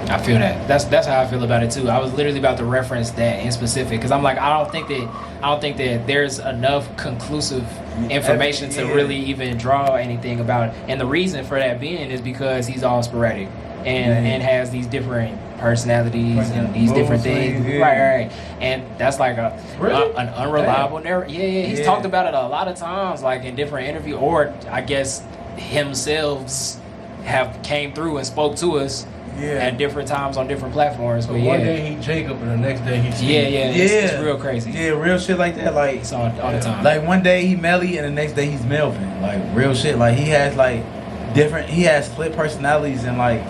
I feel that. That's how I feel about it too. I was literally about to reference that in specific because I'm like, I don't think that there's enough conclusive information to really even draw anything about it. And the reason for that being is because he's all sporadic and has these different personalities and these different things. Right. And that's like an unreliable narrative. Yeah. He's talked about it a lot of times, like in different interviews, or I guess himself have came through and spoke to us at different times on different platforms. But one day he Jacob and the next day he Steve. It's real crazy. Yeah, real shit like that. Like, it's all the time. Like, one day he Melly and the next day he's Melvin. Like, real shit. Like, he has like different. He has split personalities, and like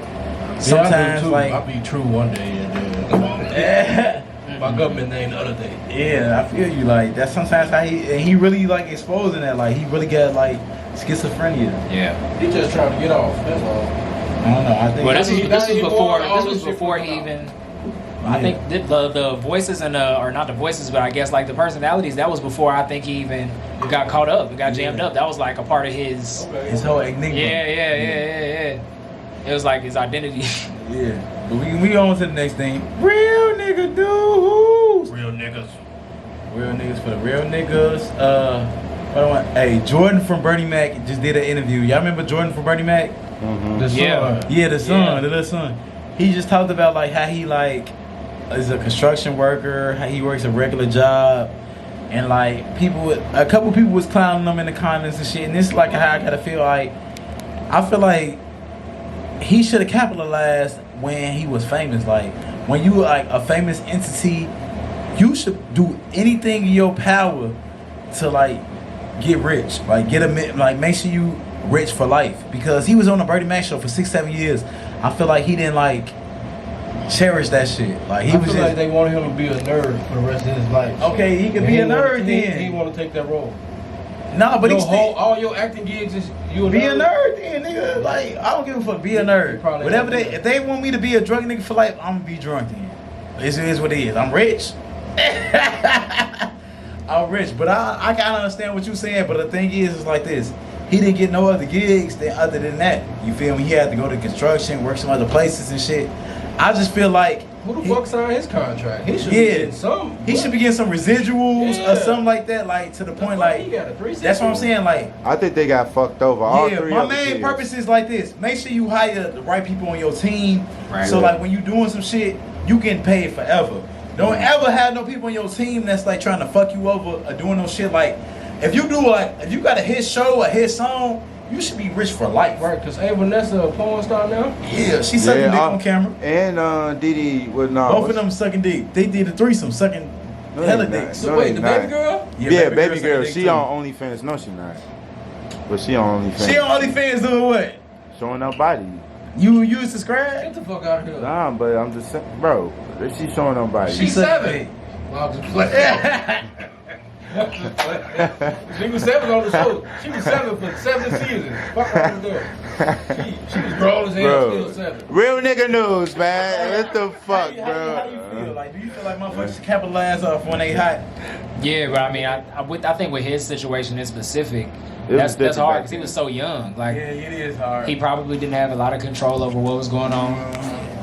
sometimes like I'll be true one day and then my government name the other day. Yeah, I feel you. Like, that's sometimes how he really like exposing that. Like, he really got like schizophrenia. Yeah, he just trying to get off. That's all. I don't know. I think this was before he even. I think the voices and or not the voices, but I guess like the personalities. That was before I think he even got caught up. It got jammed up. That was like a part of his whole enigma. Yeah. It was like his identity. Yeah. But we on to the next thing. Real nigga dudes. Real niggas. Real niggas for the real niggas. Hey, Jordan from Bernie Mac just did an interview. Y'all remember Jordan from Bernie Mac? Mm-hmm. The son. Yeah, the little son. He just talked about like how he like is a construction worker, how he works a regular job, and like a couple people was clowning him in the comments and shit. And it's like how I gotta feel like, I feel like he should have capitalized when he was famous. Like, when you like a famous entity, you should do anything in your power to like get rich. Like make sure you rich for life, because he was on the Bernie Mac show for 6-7 years. I feel like he didn't like cherish that shit. Like I feel like they wanted him to be a nerd for the rest of his life. Okay, he could be a nerd then. He want to take that role. Nah, but all your acting gigs is you be a nerd then, nigga. Like, I don't give a fuck. Be a nerd. Whatever if they want me to be a drunk nigga for life, I'm gonna be drunk then. It is what it is. I'm rich. I'm rich, but I kind of understand what you're saying. But the thing is like this: he didn't get no other gigs other than that. You feel me? He had to go to construction, work some other places and shit. I just feel like who the fuck signed his contract? He should be getting some. He should be getting some residuals or something like that. Like to the point, like he got a 360. That's what I'm saying. Like I think they got fucked over. All three my of the main kids. purpose is like this: make sure you hire the right people on your team. Right. So like when you doing some shit, you getting paid forever. Don't ever have no people on your team that's like trying to fuck you over or doing no shit. Like if you got a hit show, a hit song, you should be rich for life. Right, because Vanessa a porn star now? Yeah, she's sucking dick on camera. And Didi with both of them sucking dick. They did a threesome, sucking hella dick. So wait, the baby girl? Yeah, baby girl. She on OnlyFans. No, she not. But she on OnlyFans. She on OnlyFans doing what? Showing her body. You subscribe? Get the fuck out of here. Nah, but I'm just saying, bro. She showing her body. She's 7. Well, I'm just playing. She was 7 on the show. She was 7 for 7 seasons. Fuck her there. She was grown as hell, still 7. Real nigga news, man. What the fuck, bro? How do you feel? Like, do you feel like motherfuckers capitalize off when they hot? Yeah, but I mean, I think with his situation in specific, that's hard because he was so young. Like, yeah, it is hard. He probably didn't have a lot of control over what was going on,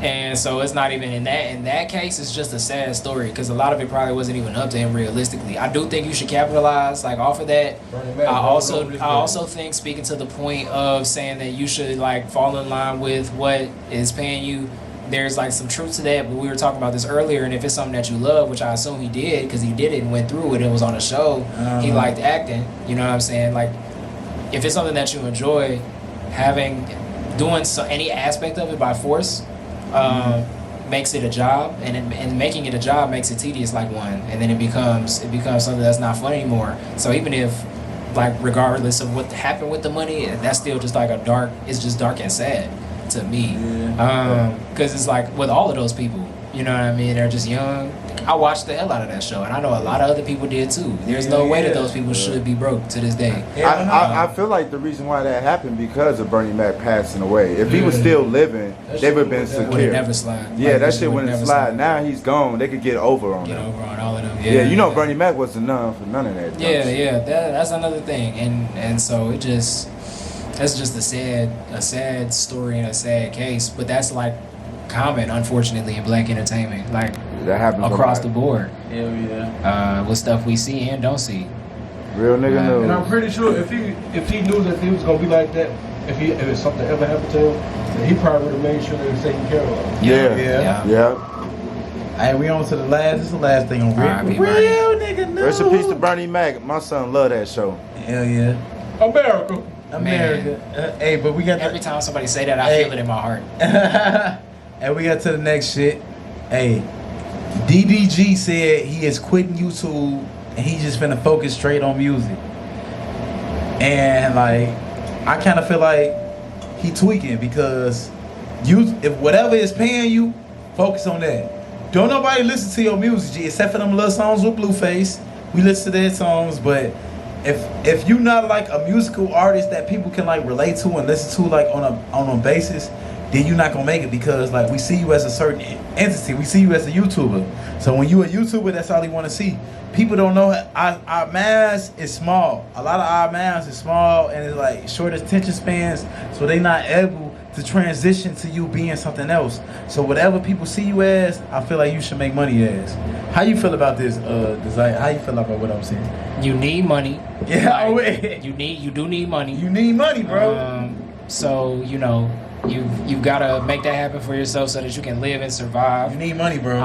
and so it's not even in that case. It's just a sad story because a lot of it probably wasn't even up to him realistically. I do think you should capitalize like off of that. I also think, speaking to the point of saying that you should like fall in line with what is paying you. There's like some truth to that, but we were talking about this earlier, and if it's something that you love, which I assume he did because he did it and went through it and was on a show, he liked acting, you know what I'm saying? Like, if it's something that you enjoy, doing any aspect of it by force makes it a job, and making it a job makes it tedious like one, and then it becomes something that's not fun anymore. So even if, like, regardless of what happened with the money, that's still just like it's just dark and sad to me. Because it's like with all of those people, you know what I mean? They're just young. I watched the hell out of that show, and I know a lot of other people did too. There's no way that those people should be broke to this day. I feel like the reason why that happened because of Bernie Mac passing away. If he was still living, they would have been secure. Never slide. Yeah, that shit wouldn't slide. Now he's gone. They could get over on all of them. Yeah, you know Bernie Mac wasn't none for none of that. That's another thing, and so that's just a sad story and a sad case. But that's like common, unfortunately, in black entertainment, like that happens across the board. Hell yeah. With stuff we see and don't see. Real nigga knows. And I'm pretty sure if he knew that he was gonna be like that, if something ever happened to him, then he probably would have made sure they were taken care of. Yeah. Hey, we on to the last. This is the last thing on real nigga news. Rest in peace to Bernie Mac. My son loved that show. Hell yeah. America. Hey, but we got every time somebody say that, I feel it in my heart. And we got to the next shit. Hey, DDG said he is quitting YouTube and he just finna focus straight on music. And like, I kind of feel like he tweaking because if whatever is paying you, focus on that. Don't nobody listen to your music, G, except for them little songs with Blueface. We listen to their songs, but if you not like a musical artist that people can like relate to and listen to like on a basis, then you're not gonna make it because like we see you as a certain entity. We see you as a YouTuber. So when you a YouTuber, that's all they want to see. People don't know our mass is small. A lot of our mass is small and it's like short attention spans, so they not able to transition to you being something else. So whatever people see you as, I feel like you should make money as. How you feel about this, Zaire? How you feel about what I'm saying? You need money. Yeah, like, you do need money. You need money, bro. So you know. You've got to make that happen for yourself so that you can live and survive. You need money, bro.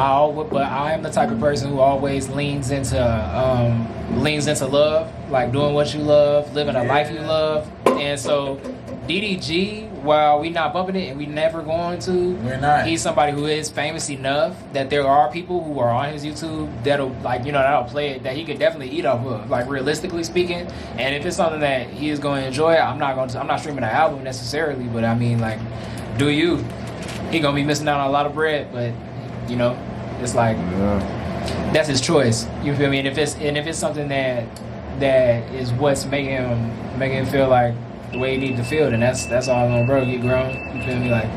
But I am the type of person who always leans into love, like doing what you love, living a life you love. And so DDG while we not bumping it and we never going to, We're not. he's somebody who is famous enough that there are people who are on his YouTube that'll that'll play it, that he could definitely eat off of, like realistically speaking. And if it's something that he is going to enjoy, I'm not streaming the album necessarily, but I mean, like, do you? He gonna be missing out on a lot of bread, but it's like that's his choice. You feel me? And if it's something that is what's making him feel like the way he needs to feel, then that's all on, bro. Get grown. You feel me? Like,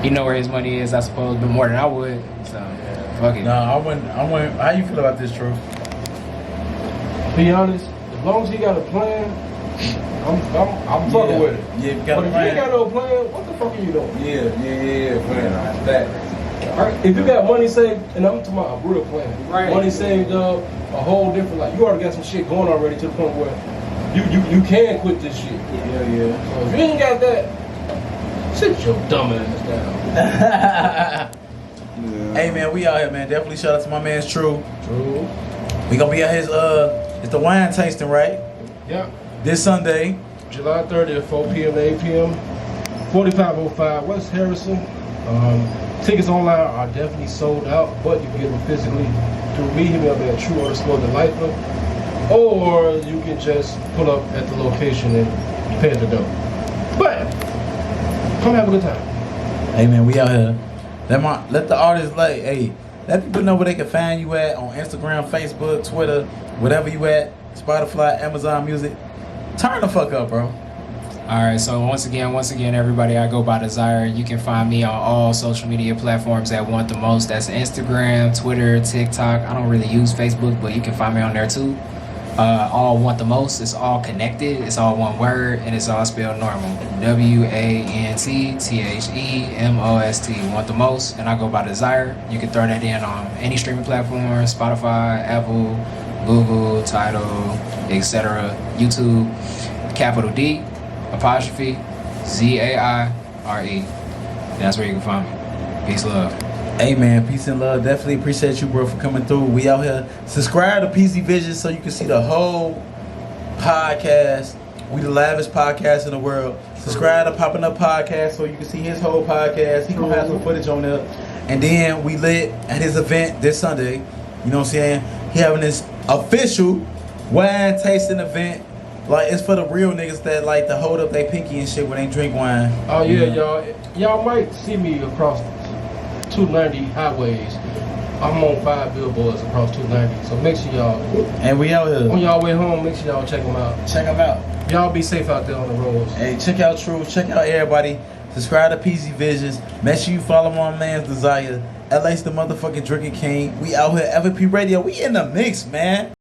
he know where his money is, I suppose, but more than I would. So fuck it. No, I wouldn't. How you feel about this, True? Be honest, as long as he got a plan, I'm fucking with it. Yeah, But if you ain't got no plan, what the fuck are you doing? Yeah. That. If you got money saved, and I'm talking about a real plan, Right. money saved up, a whole different, like, you already got some shit going already to the point where you can quit this shit. Yeah. So if you ain't got that, sit your dumb ass down. Hey man, we out here, man. Definitely shout out to my man's True. True. We gonna be at his it's the wine tasting, right? Yeah. This Sunday. July 30th, 4 p.m. to 8 p.m. 4505 West Harrison. Tickets online are definitely sold out, but you can get them physically through me. Hit me up at True_Delightful, or you can just pull up at the location and pay at the door. But come have a good time. Hey man, we out here. Let the artists let people know where they can find you at on Instagram, Facebook, Twitter, whatever you at, Spotify, Amazon Music. Turn the fuck up, bro. All right, so once again, everybody, I go by Zaire. You can find me on all social media platforms that want the most. That's Instagram, Twitter, TikTok. I don't really use Facebook, but you can find me on there too. All want the most. It's all connected. It's all one word, and it's all spelled normal. WANTTHEMOST. Want the most, and I go by Zaire. You can throw that in on any streaming platform: Spotify, Apple, Google, Tidal, etc. YouTube. Capital D. Apostrophe ZAIRE. That's where you can find me. Peace, love. Hey man, peace and love. Definitely appreciate you, bro, for coming through. We out here. Subscribe to PC Vision so you can see the whole podcast. We the lavest podcast in the world. Subscribe to Popping Up Podcast so you can see his whole podcast. He gonna have some footage on there. And then we lit at his event this Sunday. You know what I'm saying? He having this official wine tasting event. Like, it's for the real niggas that like to hold up their pinky and shit when they drink wine. Oh yeah, y'all might see me across 290 highways. I'm on 5 billboards across 290, so make sure y'all. And we out here. On y'all way home, make sure y'all check them out. Check them out. Y'all be safe out there on the roads. Hey, check out True. Check out everybody. Subscribe to PC Visions. Make sure you follow my man's Desire. LA's the motherfucking drinking king. We out here, F.M.P Radio. We in the mix, man.